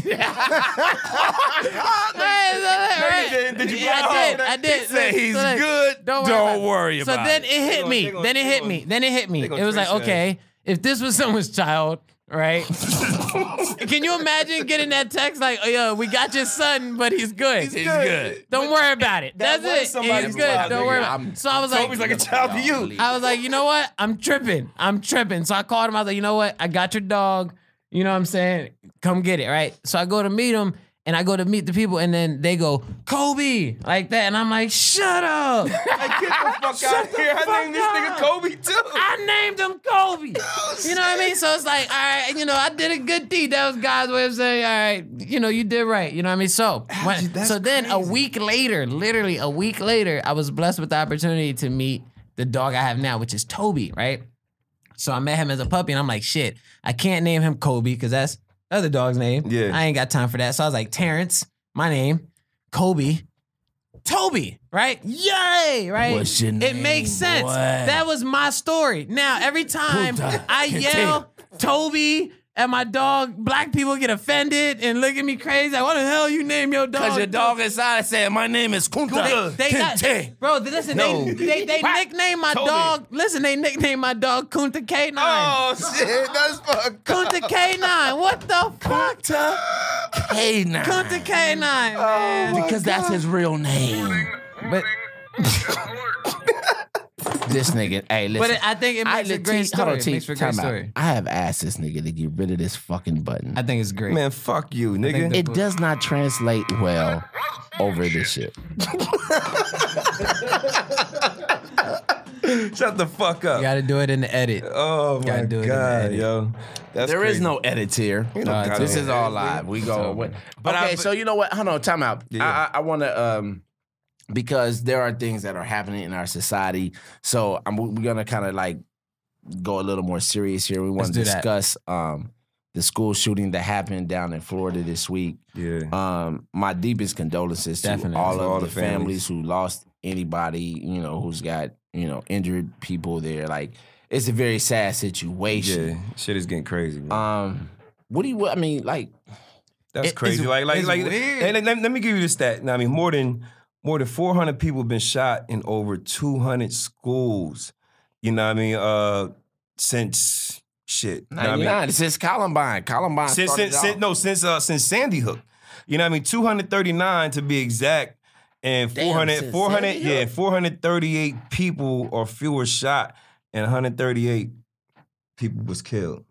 you? I did. He said he's So, like, good. Don't worry about So then it hit me. Then it hit me. It was like, okay, if this was someone's child, right? Can you imagine getting that text like, oh, yo, we got your son, but he's good. He's good. Don't worry about it. That was That's it. somebody's He's good. child, Don't nigga. worry about it. So I was Toby's like a child to you. I was like, you know what? I'm tripping. So I called him. I was like, you know what? I got your dog. You know what I'm saying? Come get it, right? So I go to meet him, and I go to meet the people, and then they go, Kobe, like that. And I'm like, shut up. Like, get the fuck out of here. I named this nigga Kobe too. I named him Kobe. You know what I mean? So it's like, all right, I did a good deed. That was God's way of saying, all right, you did right. You know what I mean? So, then a week later, literally a week later, I was blessed with the opportunity to meet the dog I have now, which is Toby, right? So I met him as a puppy, and I'm like, shit, I can't name him Kobe because that's the other dog's name. Yeah. I ain't got time for that. So I was like, Terrance, my name, Kobe, Toby, right? Yay, right? What's your It name, makes sense. boy? That was my story. Now, every time I yell Toby at my dog, black people get offended and look at me crazy. Like, what the hell you name your dog? Because your dog inside said, my name is Kunta. They got, bro, listen, they nicknamed my Toby. dog. Listen, they nicknamed my dog Kunta K9. Oh shit, that's fucked up. Kunta K9. What the fuck? K9. Kunta K9, man. Because that's his real name. But This nigga, hey, listen. I think it makes a great story. It makes for a great story. I have asked this nigga to get rid of this fucking button. I think it's great. Man, fuck you, nigga. It does not translate well over this shit. Shut the fuck up. You gotta do it in the edit. Oh my Gotta do it in the god, edit. yo. That's There is crazy. no edits here. gotta This do is it. all live. We go. over. Okay, so you know what? Hold on, time out. Yeah. I want to because there are things that are happening in our society. So we're gonna kind of like go a little more serious here. We want to discuss the school shooting that happened down in Florida this week. Yeah. My deepest condolences to all of the families who lost anybody, who's got, injured people there. Like, it's a very sad situation. Yeah, shit is getting crazy. Man. That's crazy. Like, weird. And let me give you the stat. Now, I mean, more than 400 people have been shot in over 200 schools. You know what I mean? Since shit. 99, since Columbine. Since Sandy Hook. You know what I mean? 239 to be exact. And 438 people or fewer shot, and 138 people was killed.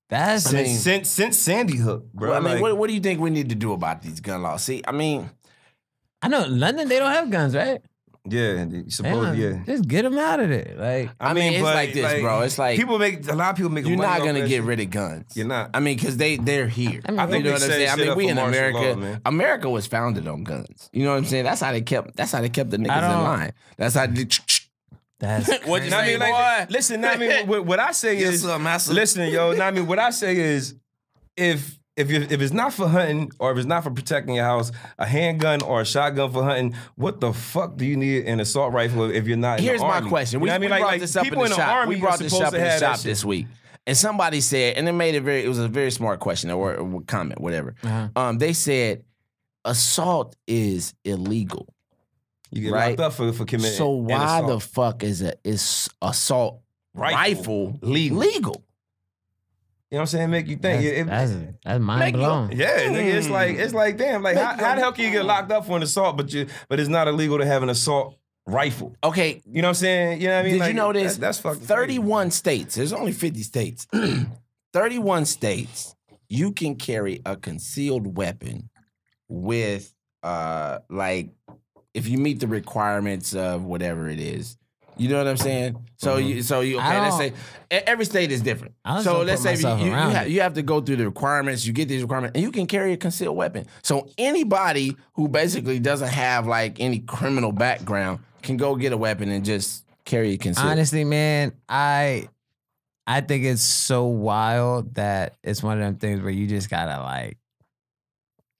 That's since Sandy Hook, bro. Well, I mean, what do you think we need to do about these gun laws? See, I mean, I know in London they don't have guns, right? Yeah, supposedly, just get them out of there. Like, I mean, it's like this, bro. It's like a lot of people make. You're not gonna get rid of guns. You're not. I mean, because they're here. I think you know what I'm saying. I mean, we in America. Law, America was founded on guns. You know what I'm saying? That's how they kept the niggas in line. That's how. That's what you say, boy? Listen, I mean, what I say is, listen, yo. I mean, what I say is, if it's not for hunting or if it's not for protecting your house, a handgun or a shotgun for hunting, what the fuck do you need an assault rifle if you're not in the army? Here's my question. We brought this up in the shop. We brought this up in the shop this week. And somebody said, and it was a very smart question or comment, whatever. They said, assault is illegal. You get locked up for committing. So why the fuck is assault rifle legal? You know what I'm saying? Make you think. That's mind blown. Yeah, nigga, it's like damn. Like how the hell can you get locked up for an assault, but it's not illegal to have an assault rifle? Okay, you know what I'm saying? You know what I mean? Did you know this? That's fucking 31 states. There's only 50 states. 31 states. You can carry a concealed weapon with like if you meet the requirements of whatever it is. You know what I'm saying? So okay, let's say every state is different. So let's say you have to go through the requirements, you get these requirements, and you can carry a concealed weapon. So anybody who basically doesn't have like any criminal background can go get a weapon and just carry a concealed. Honestly, man, I think it's so wild that it's one of them things where you just gotta like,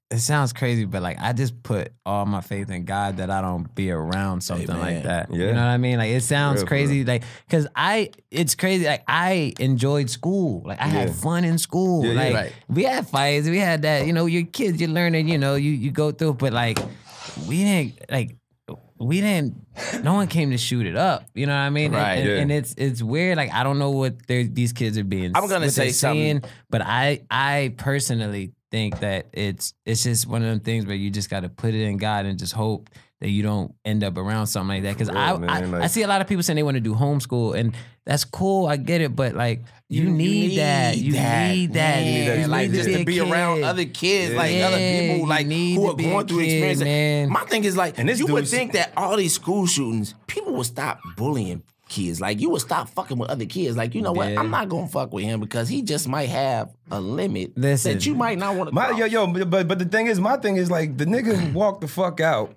it sounds crazy, but like I just put all my faith in God that I don't be around something like that. Yeah. You know what I mean? Like it sounds crazy, like because it's crazy. Like I enjoyed school. Like I had fun in school. Like we had fights, we had that. You know, you're kids, you're learning. You know, you go through. But like we didn't. No one came to shoot it up. You know what I mean? Right. And it's weird. Like I don't know what these kids are being. I'm gonna say something, but I personally think that it's just one of them things where you just got to put it in God and just hope that you don't end up around something like that. Because I see a lot of people saying they want to do homeschool, and that's cool. I get it, but like you need that. You need that. Like just to be around other kids, like other people, like who are going through experiences. Man. My thing is like, you would think that all these school shootings, people would stop bullying kids. Like you would stop fucking with other kids. Like, you know what? I'm not gonna fuck with him because he just might have a limit that you might not want to cross. But the thing is, my thing is like the nigga who walked the fuck out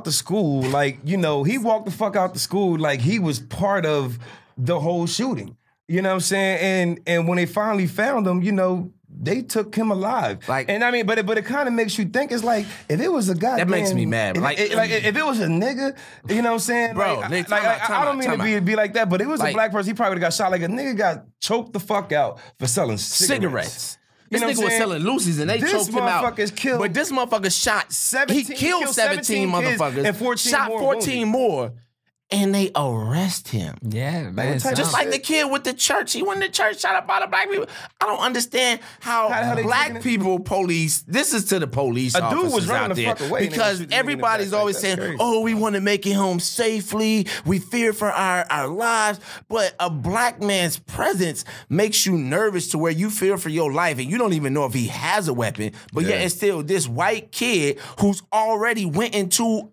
the school, like, you know, he walked the fuck out the school like he was part of the whole shooting. You know what I'm saying? And when they finally found him, you know, they took him alive. Like, and I mean, but it kind of makes you think. It's like if it was a guy that makes me mad. Like if it was a nigga, you know what I'm saying? Bro, I don't mean to be like that, but it was a black person. He probably would have got shot. Like a nigga got choked the fuck out for selling cigarettes. This nigga was selling Lucy's and they choked him out. Killed, but this motherfucker shot 17. He killed 17 motherfuckers and 14 shot more 14 more. And they arrest him. Yeah, man. Just like the kid with the church. He went to church, shot up all the black people. I don't understand how black people police. This is to the police officers dude was running out there. The fuck away because everybody's always saying, crazy. Oh, we want to make it home safely. We fear for our lives. But a black man's presence makes you nervous to where you fear for your life. And you don't even know if he has a weapon. But yet it's still this white kid who's already went into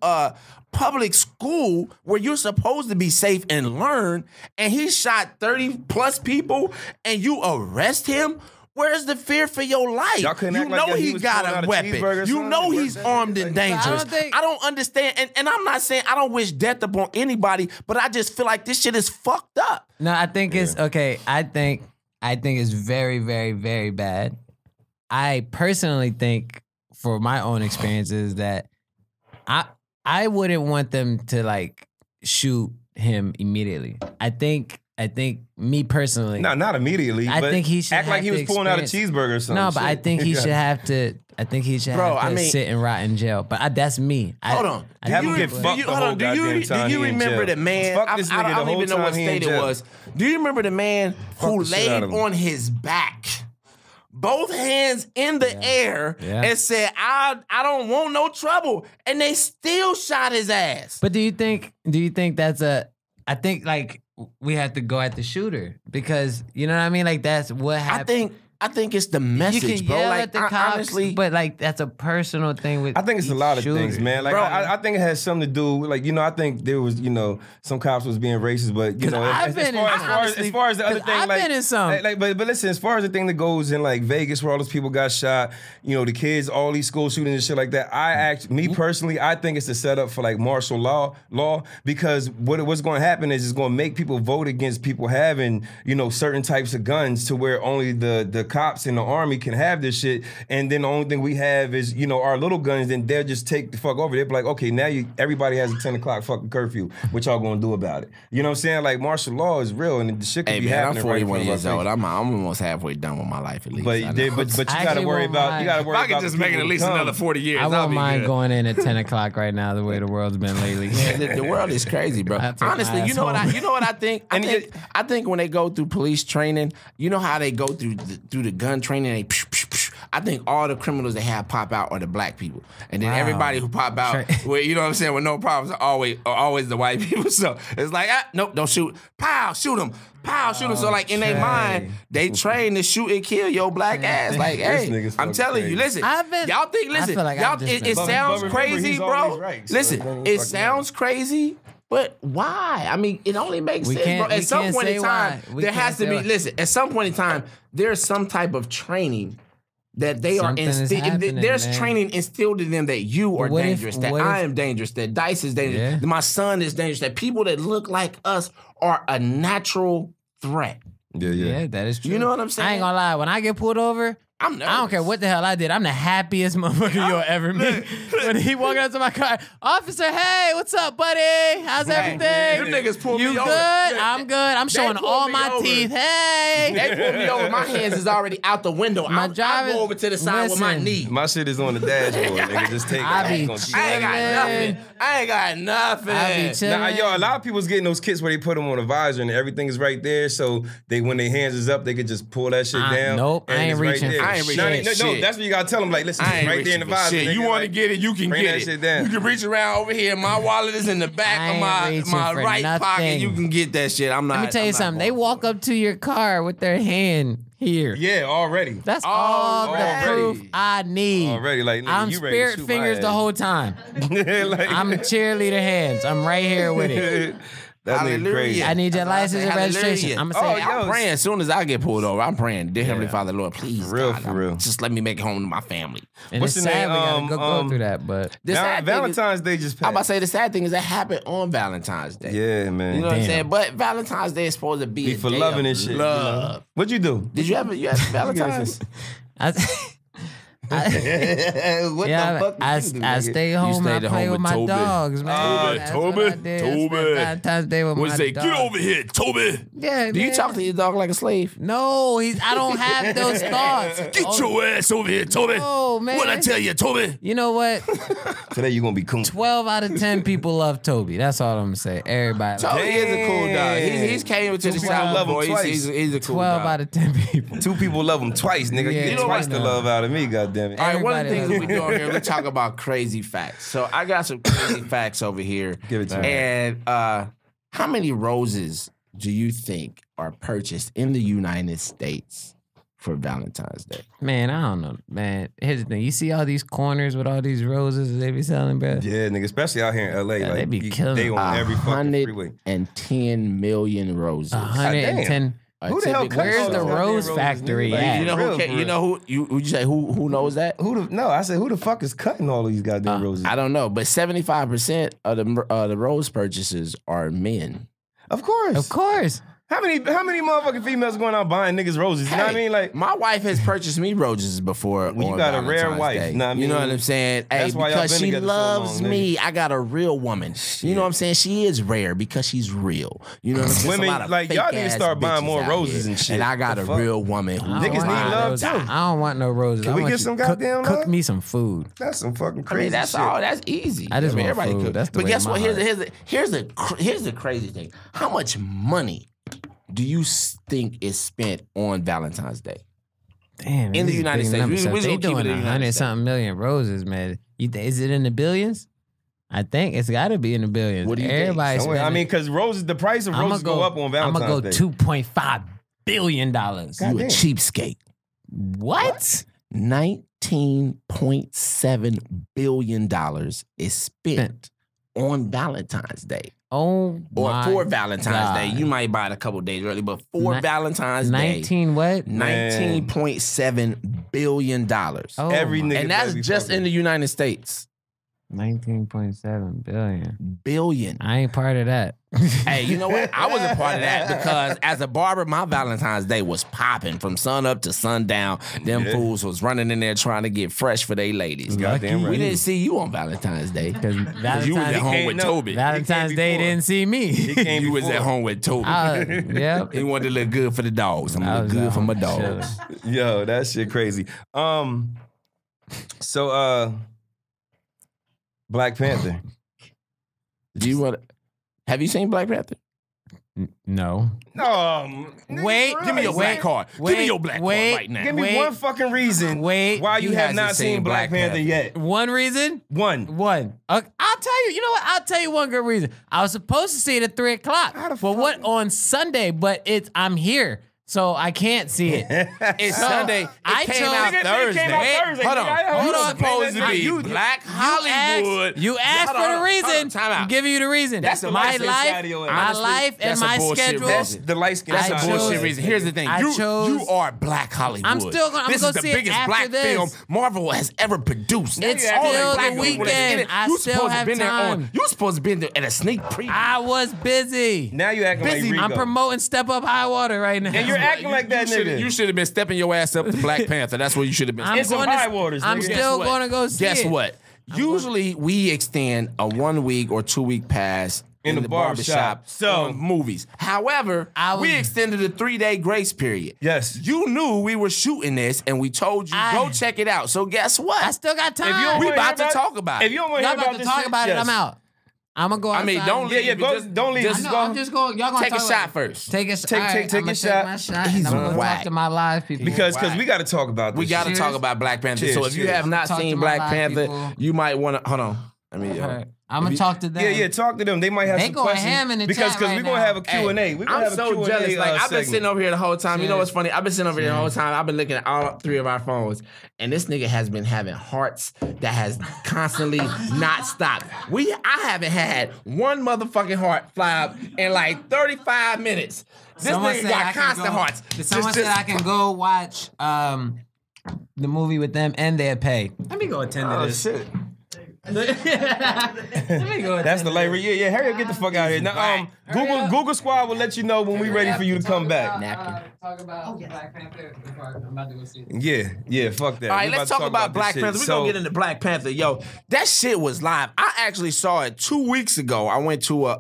public school where you're supposed to be safe and learn, and he shot 30 plus people and you arrest him? Where's the fear for your life? You know he got a weapon. You know he's armed and dangerous. I don't understand. And I'm not saying I don't wish death upon anybody, but I just feel like this shit is fucked up. No, I think it's okay. I think it's very, very, very bad. I personally think, for my own experiences, that I wouldn't want them to like shoot him immediately. I think me personally. No, not immediately. I think he should act like he was pulling out a cheeseburger or something. No, but I think he should have to. I think he should have to sit and rot in jail. But that's me. Hold on. Have him get fucked the whole goddamn time. Do you remember the man? I don't even know what state it was. Do you remember the man who laid on his back, both hands in the air, and said, I don't want no trouble, and they still shot his ass? But do you think that's I think like we have to go at the shooter, because you know what I mean? Like that's what happened. I think it's the message, you can bro. Yell like at the cops, honestly, but like that's a personal thing with. I think it's a lot of shooter. things, man. Like bro, I think it has something to do with, like, I think there was, some cops was being racist, but as far as the other thing, I've been in some. But listen, as far as the thing that goes in like Vegas where all those people got shot, the kids, all these school shootings and shit like that. Me personally, I think it's a setup for like martial law, because what's going to happen is it's going to make people vote against people having certain types of guns, to where only the cops and the army can have this shit, and then the only thing we have is our little guns. Then they'll just take the fuck over. They'll be like, okay, now everybody has a 10 o'clock fucking curfew. What y'all gonna do about it? You know what I'm saying? Like, martial law is real, and the shit could be happening. I'm 41 years old. I'm almost halfway done with my life at least. But you gotta worry about. If I could just make it at least another 40 years, I won't mind going in at 10 o'clock right now. The way the world's been lately. The world is crazy, bro. Honestly, you know what I think? I think when they go through police training, you know how they go through the gun training. I think all the criminals that have pop out are the black people, and then everybody who pop out, with no problems, are always the white people. So it's like, nope, don't shoot. Pow, shoot them. Pow, shoot them. So like in their mind, they train to shoot and kill your black ass. Like, hey, I'm telling you, listen, y'all think, listen, it sounds crazy, bro. Listen, it sounds crazy. But why? I mean, it only makes sense, bro. At some point in time, there has to be, listen, at some point in time, there's some type of training that they are instilled. There's training instilled in them that you are dangerous, that I am dangerous, that Dice is dangerous, that my son is dangerous, that people that look like us are a natural threat. Yeah, that is true. You know what I'm saying? I ain't gonna lie. When I get pulled over, I don't care what the hell I did. I'm the happiest motherfucker you'll ever meet. When he walking up to my car, officer, hey, what's up, buddy? How's everything? Them niggas pull me over. You good? I'm good. I'm showing all my teeth. Hey. They pull me over. My hands is already out the window. I go over to the side with my knee. My shit is on the dashboard. Nigga, just take it. I ain't got nothing. I be chilling. A lot of people's getting those kits where they put them on a visor and everything is right there. So when their hands is up, they could just pull that shit down. Nope, I ain't reaching. No, that's what you gotta tell them. Like, listen, right there in the visor. You want to get it, you can get it. Shit down. You can reach around over here. My wallet is in the back of my right pocket. You can get that shit. I'm not. Let me tell you something. They walk up to your car with their hand here. Yeah, already. That's all the proof I need. Already, like, nigga, I'm you ready to spirit shoot fingers my the ass. whole time. I'm cheerleader hands. I'm right here with it. That nigga crazy. I need your license and registration. I'm gonna say, I'm praying as soon as I get pulled over. I'm praying, dear Heavenly Father, Lord, please, for real. just let me make it home to my family. And What's it's the sad name? we gotta go through that, but Valentine's Day just passed. I'm about to say the sad thing is that happened on Valentine's Day. Yeah, man. You know what I'm saying? But Valentine's Day is supposed to be for loving and shit. Love. What'd you do? Did you have Valentine's? I stay home and I play with my dogs, man. Toby. Valentine's Day with my dog. Get over here, Toby. Yeah, Do you talk to your dog like a slave? No, I don't have those thoughts. Get your ass over here, Toby. Oh, man. What'd I tell you, Toby? You know what? Today you gonna be cool. 12 out of 10 people love Toby. That's all I'm gonna say. Everybody. Toby is a cool dog. He's came to the South. Love him twice. He's a cool 12 dog. out of 10 people. 2 people love him twice, nigga. Yeah, you get twice the love out of me, goddamn it. All right, one of the Everybody things we doing here, we talk about crazy facts. So I got some crazy facts over here. Give it to me. And how many roses do you think are purchased in the United States for Valentine's Day? Man, I don't know. Man, here's the thing. You see all these corners with all these roses they be selling, bro? Yeah, nigga, especially out here in LA. Yeah, like, they be killing they on every fucking freeway. 110 million roses. 110 Who the hell? Where's the Rose Factory at? You know who knows that? I said who the fuck is cutting all these goddamn roses? I don't know, but 75% of the rose purchases are men. Of course. How many motherfucking females going out buying niggas roses? You know what I mean? Like, my wife has purchased me roses before. Well, you got a rare wife. You know what I'm saying? Hey, because she loves me. I got a real woman. Shit. You know what I'm saying? She is rare because she's real. You know what I'm saying? Women, like, y'all need to start buying more roses and shit. And I got a real woman who niggas need love too. I don't want no roses. Can we get some goddamn love? Cook me some food. That's some fucking crazy shit. That's all. That's easy. I just want everybody food. That's the but way guess what? Heart. Here's the crazy thing. How much money do you think is spent on Valentine's Day? Damn, in the United States, they doing 100-something million roses, man. Is it in the billions? I think it's got to be in the billions. What do you think? I mean, because roses, the price of roses go up on Valentine's Day. I'm gonna go $2.5 billion. You a cheapskate? What? $19.7 billion is spent on Valentine's Day. Oh, or for Valentine's Day. You might buy it a couple days early, but for Valentine's Day. 19 what? $19.7 billion. Oh, every nigga. And that's just in the United States. 19.7 billion. I ain't part of that. Hey, you know what? I wasn't part of that because as a barber, my Valentine's Day was popping from sun up to sundown. Them fools was running in there trying to get fresh for their ladies. Goddamn right. We didn't see you on Valentine's Day because you was at home with Toby. Valentine's Day didn't see me. You was at home with Toby. Yep. He wanted to look good for the dogs. I'm gonna look good for my dogs. Yo, that shit crazy. Black Panther. Have you seen Black Panther? No. Wait, give me your black card. Give me your black card right now. Give me one fucking reason why you have not seen Black Panther yet. One reason? One. I'll tell you. You know what? I'll tell you one good reason. I was supposed to see it at 3 o'clock. But what on Sunday? But I'm here. So I can't see it. It's Sunday. It came out Thursday. Hold on. You're supposed to be Black Hollywood. You asked for the reason. I'm giving you the reason. That's my life and my schedule. That's the light skin. That's a bullshit reason. Here's the thing. You are Black Hollywood. I'm still going to go see it. This is the biggest black film Marvel has ever produced. It's still the weekend. I still have time. You were supposed to be there at a sneak preview. I was busy. Now you acting like Rico. I'm promoting Step Up Highwater right now. And you're acting like that nigga. You should have been stepping your ass up to Black Panther. That's what you should have been. It's some high waters. I'm still going to go see it. Guess what? Usually we extend a 1 week or 2 week pass in the barbershop on movies. However, we extended a 3-day grace period. Yes. You knew we were shooting this and we told you, go check it out. So guess what? I still got time. We about to talk about it. If you don't want to about to talk about it, I'm out. I'm gonna go outside. I mean, don't leave. Don't leave. I'm just going. Y'all gonna take a shot first. Take a shot. Take a shot. My shot. And I'm gonna talk to my live people. Because we got to talk about this. We got to talk about Black Panther. So if you have not seen Black Panther, you might want to. Hold on. I mean, I'm gonna talk to them. Yeah, talk to them. They might have some questions. Ham in the because chat right we're gonna have a Q&A. I'm so jealous. Like I've been sitting over here the whole time. You know what's funny? I've been sitting over here the whole time. I've been looking at all 3 of our phones, and this nigga has been having hearts that has constantly not stopped. I haven't had one motherfucking heart fly up in like 35 minutes. This nigga got constant hearts. Someone said I can go watch the movie with them and their pay. Let me go attend to this. Shit. Let me go. That's the labor. Yeah. Hurry up, get the fuck out of here. Now, Google Squad will let you know when we're ready for you to come back. Talk about Black Panther. I'm about to go see it. Yeah. Fuck that. All right, let's talk about Black Panther. We're gonna get into Black Panther. Yo, that shit was live. I actually saw it 2 weeks ago. I went to a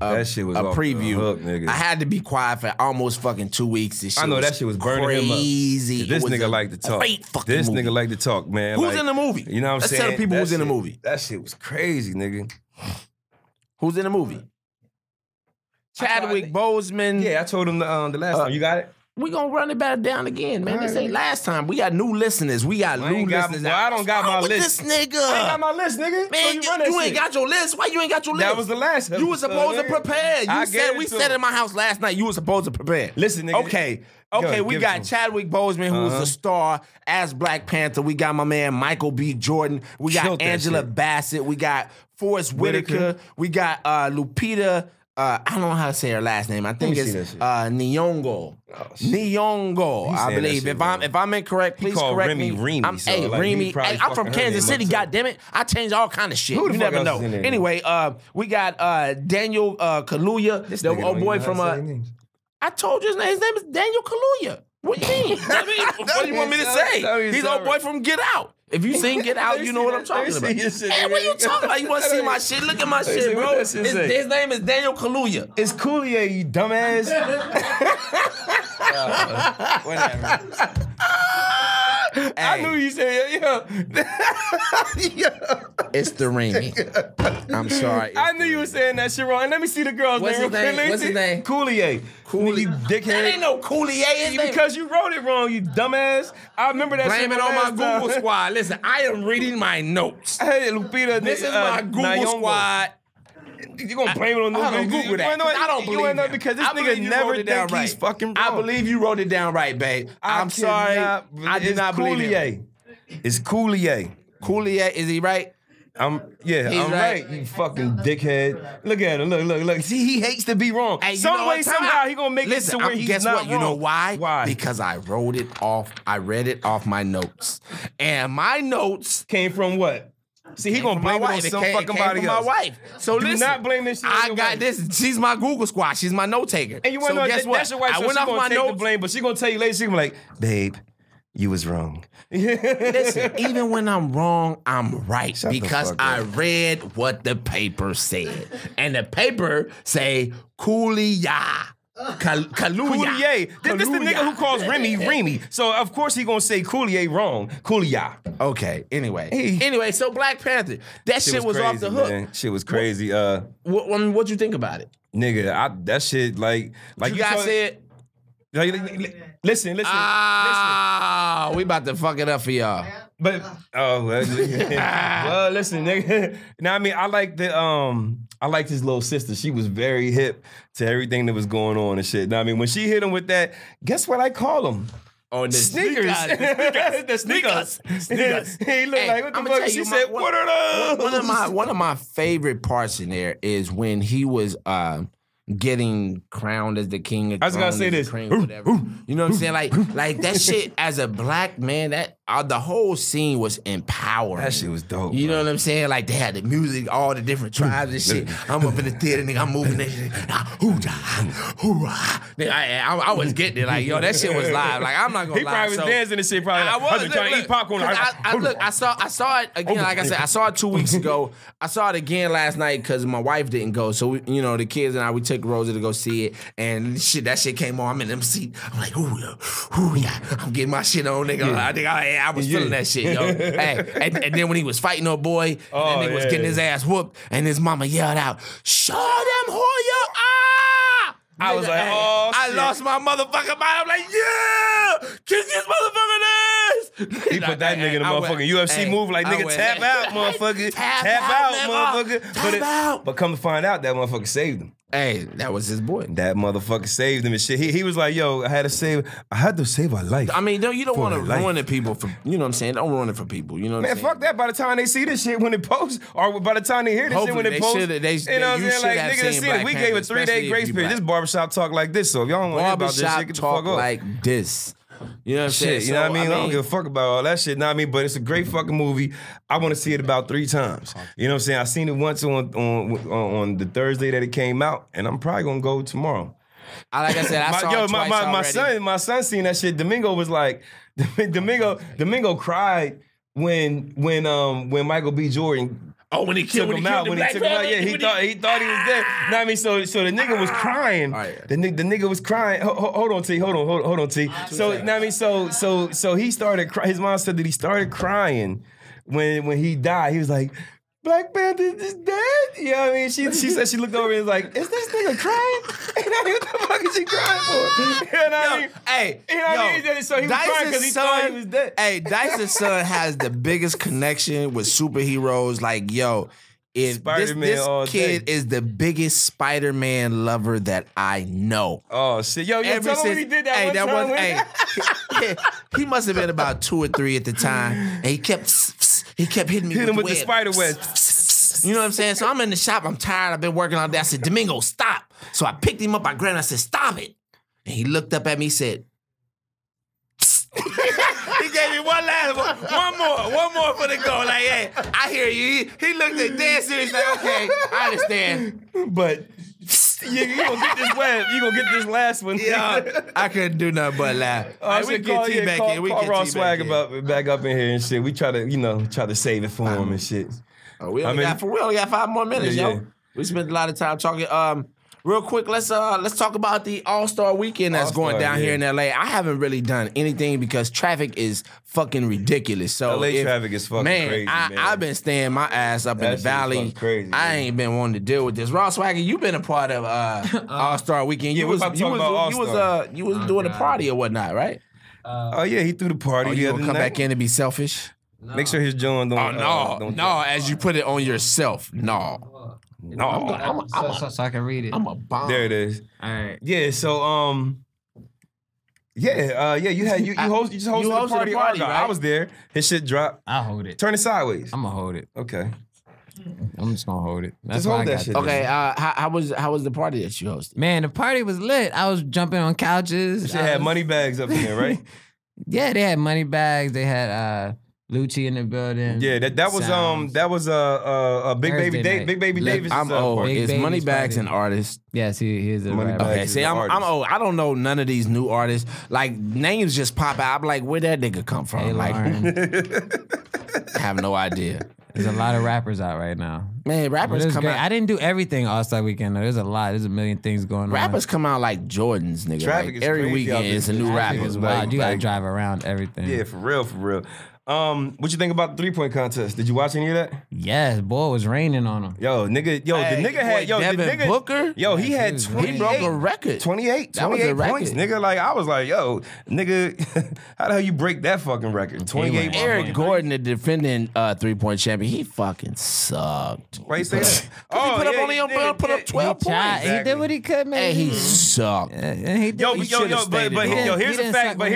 preview. Hook, nigga. I had to be quiet for almost fucking 2 weeks. This shit I know that shit was burning crazy. him up. This nigga like to talk. This nigga like to talk, man. Who's in the movie? You know what I'm saying? Let's tell the people who's in the movie. That shit was crazy, nigga. Who's in the movie? Chadwick Boseman. Yeah, I told him the last time. You got it? We gonna run it back down again, man. This ain't last time. We got new listeners. We got new listeners. I don't got my list. This nigga. I ain't got my list, nigga. Man, so you ain't got your list. Why you ain't got your list? That was the last episode. You was supposed to prepare. We said in my house last night you was supposed to prepare. Listen, nigga. Okay, we got Chadwick Boseman, who's the star as Black Panther. We got my man Michael B. Jordan. We got Angela Bassett. We got Forrest Whitaker. We got Lupita I don't know how to say her last name. I think it's Nyong'o. Nyong'o, I believe. If I'm incorrect, please correct me. Remy. Remy. I'm from Kansas City. Goddammit, I change all kind of shit. You never know. Anyway, we got Daniel Kaluuya, the old boy from. I told you his name is Daniel Kaluuya. What do you mean? What do you want me to say? He's old boy from Get Out. If you seen Get Out, you know what I'm talking about. Hey, what you talking about? You want to see my shit? Look at my shit, bro. His name is Daniel Kaluuya. It's Coulier, you dumbass. Whatever. Hey. I knew you said, yo. It's the Remy. I'm sorry. I knew you were saying that shit wrong. And let me see the girl's name. What's his name? Coulier. You dickhead. That ain't no Coulier. Because you wrote it wrong, you dumbass. I remember that shit. Blame it on my Google squad. Listen, I am reading my notes. Hey, Lupita. This is my Google squad. You gonna blame it on the Google that? I don't believe it because this nigga never think he's fucking wrong. I believe you wrote it down right, babe. I'm sorry. I did not believe it. It's Coulier. Coulier, is he right? I'm right. You fucking dickhead. Look at him. Look. See, he hates to be wrong. Hey, some way, somehow, he gonna make it to where he's not wrong. You know why? Why? Because I wrote it off. I read it off my notes, and my notes came from what? See, he gonna blame it on some fucking body else. My wife. So do not blame this shit. I got this. She's my Google squad. She's my note taker. And you wanna know, guess what? That's your wife. I went off my notes. Take the blame, but she gonna tell you later. She gonna be like, babe, you was wrong. Listen, even when I'm wrong, I'm right because I read what the paper said, and the paper say Coulier. Coulier. This the nigga who calls Remy. So of course he gonna say Coulier wrong. Coulier. Okay. Anyway, so Black Panther. That shit was crazy, off the hook. Man. Shit was crazy. What'd you think about it? Nigga, that shit like you guys said. Listen. We about to fuck it up for y'all. But well, listen, nigga. Now I mean, I liked his little sister. She was very hip to everything that was going on and shit. Now I mean, when she hit him with that, guess what I call him? Oh, the sneakers. The sneakers. He looked like, what the fuck? She said, what are those? One of my favorite parts in there is when he was getting crowned as the king of I was gonna say this. Whatever. You know what I'm saying? Like that shit as a black man, that the whole scene was empowering. That shit was dope. You know what I'm saying? Like they had the music, all the different tribes and shit. I'm up in the theater, nigga, I'm moving that shit. I was getting it. Like, yo, that shit was live. Like, I'm not gonna lie. He probably was dancing and shit. Probably. I was trying to eat popcorn. I saw it again. Like I said, I saw it 2 weeks ago. I saw it again last night because my wife didn't go. So the kids and I, we took Rosa to go see it, and that shit came on. I'm in them seat. I'm like, ooh, yeah. I'm getting my shit on, nigga. Yeah. I was feeling that shit, yo. Hey, and then when he was fighting old boy, that nigga was getting his ass whooped, and his mama yelled out, "Show them who you are!" I was like, oh, shit. I lost my motherfucking mind. I'm like, yeah, kick his motherfucking ass. He put that nigga in the motherfucking UFC move like, nigga, tap out, motherfucker. Tap out, motherfucker. But come to find out, that motherfucker saved him. Hey, that was his boy. That motherfucker saved him and shit. He was like, yo, I had to save our life. I mean, you don't want to ruin it people for, you know what I'm saying? Don't ruin it for people, you know what I'm saying? Man, fuck that. By the time they see this shit when it posts, or by the time they hear this shit when it posts, you know what I'm saying? Like, nigga, see it. We gave a 3-day grace period. This barbershop talk like this, so if y'all don't want to hear about this shit, get the fuck up. Barbershop talk like this. You know what I'm saying? You know what I mean? I don't give a fuck about all that shit. Know what I mean? But it's a great fucking movie. I want to see it about 3 times. You know what I'm saying? I seen it once on the Thursday that it came out, and I'm probably gonna go tomorrow. Like I said, I saw it twice already. My son seen that shit. Domingo was like, Domingo cried when Michael B. Jordan. Oh, when he took him out, yeah, he thought he was dead. Know what I mean? So the nigga was crying. The nigga was crying. Hold on, T. Hold on, T. So know what I mean? So he started. His mom said that he started crying when he died. He was like, Black Panther is dead? You know what I mean? She said she looked over and was like, is this nigga crying? You know what the fuck is she crying for? You know what I mean? Hey, you know what I mean? So he was crying because he thought he was dead. Hey, Dice's son has the biggest connection with superheroes. Like, yo, if this kid is the biggest Spider-Man lover that I know. Oh, shit. Yo, tell him when he did that one time. He must have been about 2 or 3 at the time, and he kept hitting me with the spider web. You know what I'm saying? So I'm in the shop. I'm tired. I've been working all day. I said, Domingo, stop. So I picked him up, I grabbed him, I said, stop it. And he looked up at me, said, he gave me one more for the goal. Like, hey, I hear you. He looked at dead serious, like, okay, I understand. But you gonna get this last. You gonna get this last one. Yeah, I couldn't do nothing but laugh. Right, we get T back in. We call get Raw T Swag back up in here and shit. We try to save it for him and shit. Oh, we only got 5 more minutes, yo. We spent a lot of time talking. Real quick, let's talk about the All-Star Weekend that's going down here in LA. I haven't really done anything because traffic is fucking ridiculous. So LA traffic is fucking crazy, man. I've been staying my ass up in the valley. Crazy, I ain't been wanting to deal with this. Raw Swagger, you been a part of All-Star Weekend. You was doing a party or whatnot, right? Oh yeah, he threw the party. You gonna come back in and be selfish? No. Make sure his joint don't. No. As you put it on yourself, no. So I can read it. I'm a bomb. There it is. All right. Yeah. So you just hosted the party, right? I was there. His shit dropped. I'll hold it. Turn it sideways. I'm gonna hold it. Okay. I'm just gonna hold it. That's just hold that shit. Okay. How was the party that you hosted? Man, the party was lit. I was jumping on couches. They had money bags up in there, right? Yeah, they had money bags. They had Lucci in the building. Yeah, that was a Big Baby Davis. Big Baby Davis. I'm old. Is Moneybags an artist? Yes, he is a rapper. Okay, see, I'm old. I don't know none of these new artists. Like names just pop out. I'm like, where'd that nigga come from? Hey, like, I have no idea. There's a lot of rappers out right now. Man, rappers come out. I didn't do everything All-Star Weekend though. There's a lot. There's a million things going on. Rappers come out like Jordans, nigga. Traffic like, every weekend is a new rapper. You gotta drive around everything. Yeah, for real. What you think about the 3-point contest? Did you watch any of that? Yes, boy, it was raining on him. The nigga had Devin Booker. He had 28. He broke a record. 28 points, nigga. Like I was like, nigga, how the hell you break that fucking record? 28. Eric Gordon, the defending 3-point champion, he fucking sucked. Why you say that? He put up 12 points. Exactly. He did what he could, man. And he sucked. But Here's a fact. But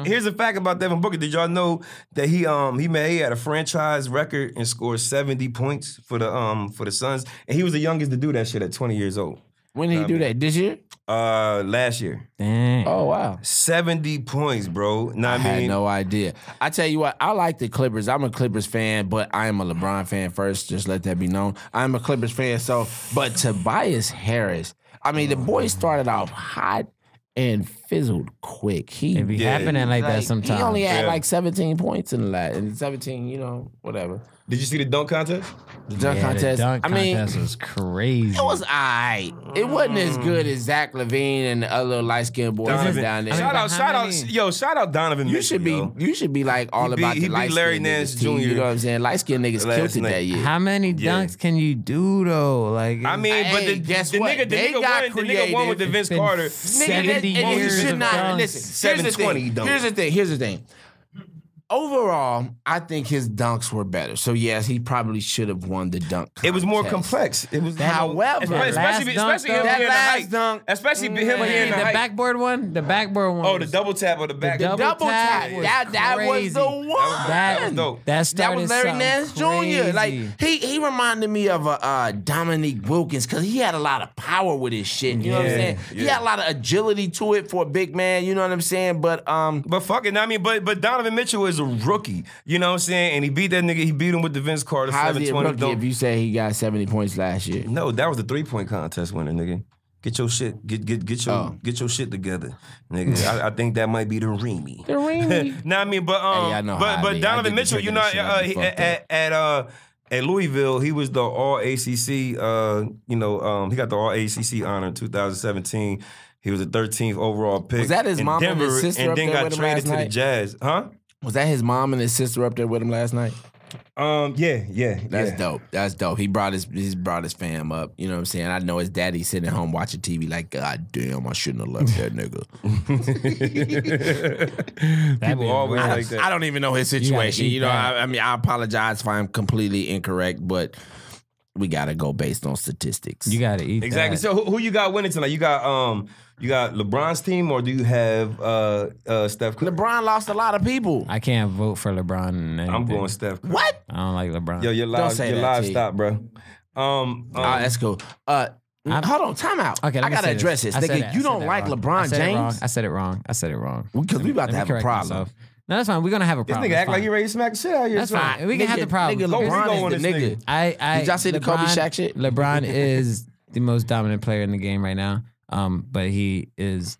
here's a fact about Devin Booker. Did y'all know that he had a franchise record and scored 70 points for the Suns, and he was the youngest to do that shit at 20 years old. When did he do that? This year? Last year. Dang. Oh wow, 70 points, bro. I had no idea. I tell you what, I like the Clippers. I'm a Clippers fan, but I am a LeBron fan first. Just let that be known. I'm a Clippers fan. But Tobias Harris, I mean, the boy started off hot and fizzled quick. It be happening like that sometimes. He only had like 17 points in the last, and 17, whatever. Did you see the dunk contest? The dunk contest. The dunk contest was crazy. It was alright. It wasn't as good as Zach LaVine and the other little light skinned boys down there. Shout out Donovan Mitchell. You should be like all about the light Larry skinned Nance niggas. Jr. You know what I'm saying? Light skinned niggas killed it that year. How many dunks can you do though? Like I mean, but the nigga won with the Vince Carter. 70 years of dunks. Listen, here's the thing. Overall, I think his dunks were better. So yes, he probably should have won the dunk contest. It was more complex. It was, however, especially him that being last dunk, especially him being the backboard one. The backboard one. Oh, the double tap or the back. The double tap. That was the one. That was dope. That was Larry Nance Jr. Like he reminded me of Dominique Wilkins because he had a lot of power with his shit. You know what I'm saying? He had a lot of agility to it for a big man. You know what I'm saying? But fuck it. I mean, but Donovan Mitchell is a rookie. You know what I'm saying? And he beat that nigga. He beat him with the Vince Carter. How's he a rookie if you say he got 70 points last year? No, that was the 3-point contest winner, nigga. Get your shit. Get your shit together, nigga. I think that might be the Reamy. The Reamy. Nah, I mean, but Donovan Mitchell, at Louisville, he was the All ACC. He got the All ACC honor in 2017. He was the 13th overall pick. Was that his mom and his sister up there with him last night? And then got traded to the Jazz, huh? Was that his mom and his sister up there with him last night? Yeah. That's dope. That's dope. He brought his fam up. You know what I'm saying? I know his daddy sitting at home watching TV like, God damn, I shouldn't have left that nigga. People always like that. I don't even know his situation. I mean, I apologize if I'm completely incorrect, but we gotta go based on statistics. You gotta eat exactly. That. So who you got winning tonight? You got LeBron's team, or do you have Steph Curry? LeBron lost a lot of people. I can't vote for LeBron. I'm going Steph Curry. What? I don't like LeBron. Yo, your live stop, bro. That's cool. Hold on, time out. Okay, I gotta address this. Nigga, you don't like LeBron James? I said it wrong. Because we about to have a problem. No, that's fine. We're gonna have a problem. This nigga act like you ready to smack the shit out of you. That's fine. We can have the problem. Nigga, LeBron is the nigga. Did y'all see the Kobe Shaq shit? LeBron is the most dominant player in the game right now. But he is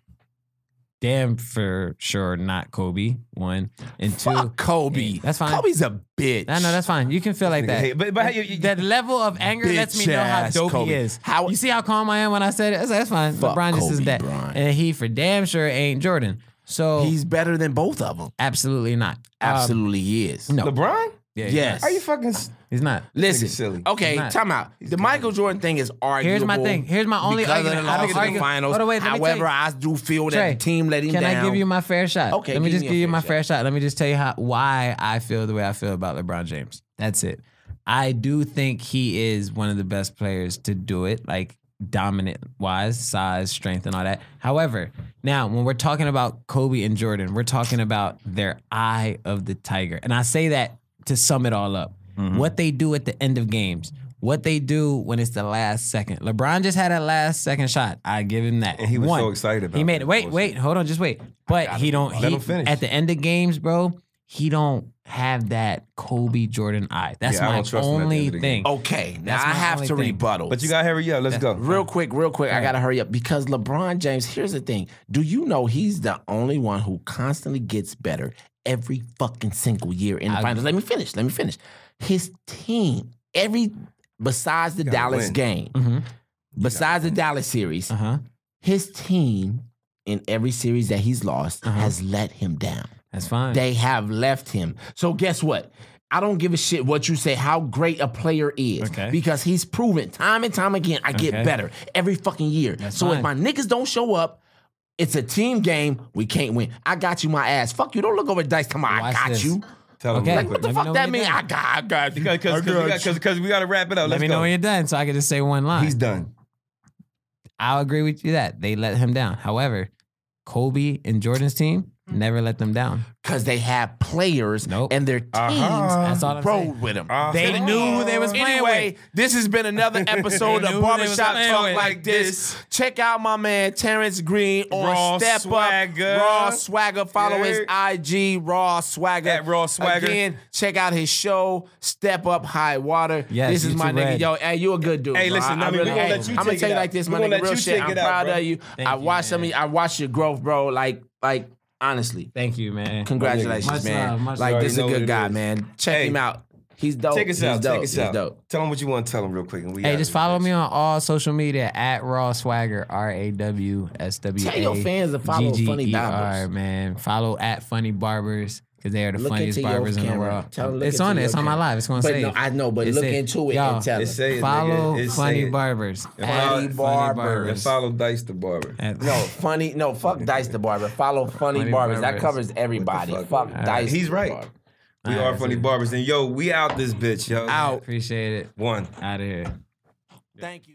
damn for sure not Kobe, one. And two, fuck Kobe. That's fine. Kobe's a bitch. I know, that's fine. You can feel like that. But that level of anger lets me know how dope Kobe. He is. You see how calm I am when I said it? That's fine. Fuck LeBron just Kobe, is that. Bron. And he for damn sure ain't Jordan. So he's better than both of them. Absolutely not. Absolutely he is. No. LeBron? Yeah, yes. Are you fucking... He's not. Listen, silly. Okay, time out. The Michael Jordan thing is arguable. Here's my thing. Here's my only argument. I don't argue the finals. However, I do feel that the team let him down. Can I give you my fair shot? Okay, let me just give you my fair shot. Let me just tell you why I feel the way I feel about LeBron James. That's it. I do think he is one of the best players to do it, like dominant-wise, size, strength, and all that. However, now when we're talking about Kobe and Jordan, we're talking about their eye of the tiger. And I say that to sum it all up. What they do at the end of games. What they do when it's the last second. LeBron just had a last second shot. I give him that. And he was so excited about it. He made it. Wait, hold on, just wait. But he don't. Let him finish. At the end of games, bro, he don't have that Kobe Jordan eye. That's my only thing. Okay, now I have to rebuttal. But you gotta hurry up. Let's go. Real quick. I gotta hurry up because LeBron James, here's the thing. Do you know he's the only one who constantly gets better every fucking single year in the finals? Let me finish. His team, besides the Dallas game, besides the Dallas series, his team in every series that he's lost has let him down. That's fine. They have left him. So guess what? I don't give a shit what you say, how great a player is. Okay. Because he's proven time and time again, I get better every fucking year. That's so fine. if my niggas don't show up, it's a team game, we can't win. I got you my ass. Fuck you, don't look over at Dice, tell me I got you. Tell him Like, what the fuck that mean? I got you. Because we got to wrap it up. Let me know when you're done so I can just say one line. He's done. I'll agree with you that they let him down. However, Kobe and Jordan's team never let them down. Because they have players and their teams That's all I'm saying. with them. They knew who they was playing with. This has been another episode of Barbershop Talk Like This. Check out my man Terrance Green on Raw Step Swagger. Up. Raw Swagger. Follow his IG, Raw Swagger. At Raw Swagger. Again, check out his show, Step Up Highwater. Yes, this is my YouTube nigga. Red. Yo, hey, you a good dude. Hey, bro. listen, I'm gonna let you I'm gonna take tell you it like out. this, We my gonna nigga. let Real you shit. take I'm it out, proud bro. of you. I watched your growth, bro. Like honestly. Thank you, man. Congratulations, Much man. love, much Like love. this is a good guy, man. Check him out. He's dope. Take us He's out. dope. Take us He's out. dope. Tell him what you want to tell him real quick. And we Hey, just follow me on all social media at Raw Swagger, RAWSWA. Tell your fans to follow Funny Barbers. Man. Follow at Funny Barbers because they are the Look funniest into your barbers in the camera. world. Tell them, look It's into on it. your It's on my camera. live. It's going to But say no, I know, but It's look it. into it Y'all, and tell It's them. say it, Follow nigga. It's Funny say it. Barbers. Funny Barbers. And follow Dice the Barber. No, fuck Dice the Barber. Follow Funny Barbers. That covers everybody. Fuck Dice. He's the right. Barber. We are Funny Barbers. And yo, we out this bitch, yo. Out. Appreciate it. One. Out of here. Thank you.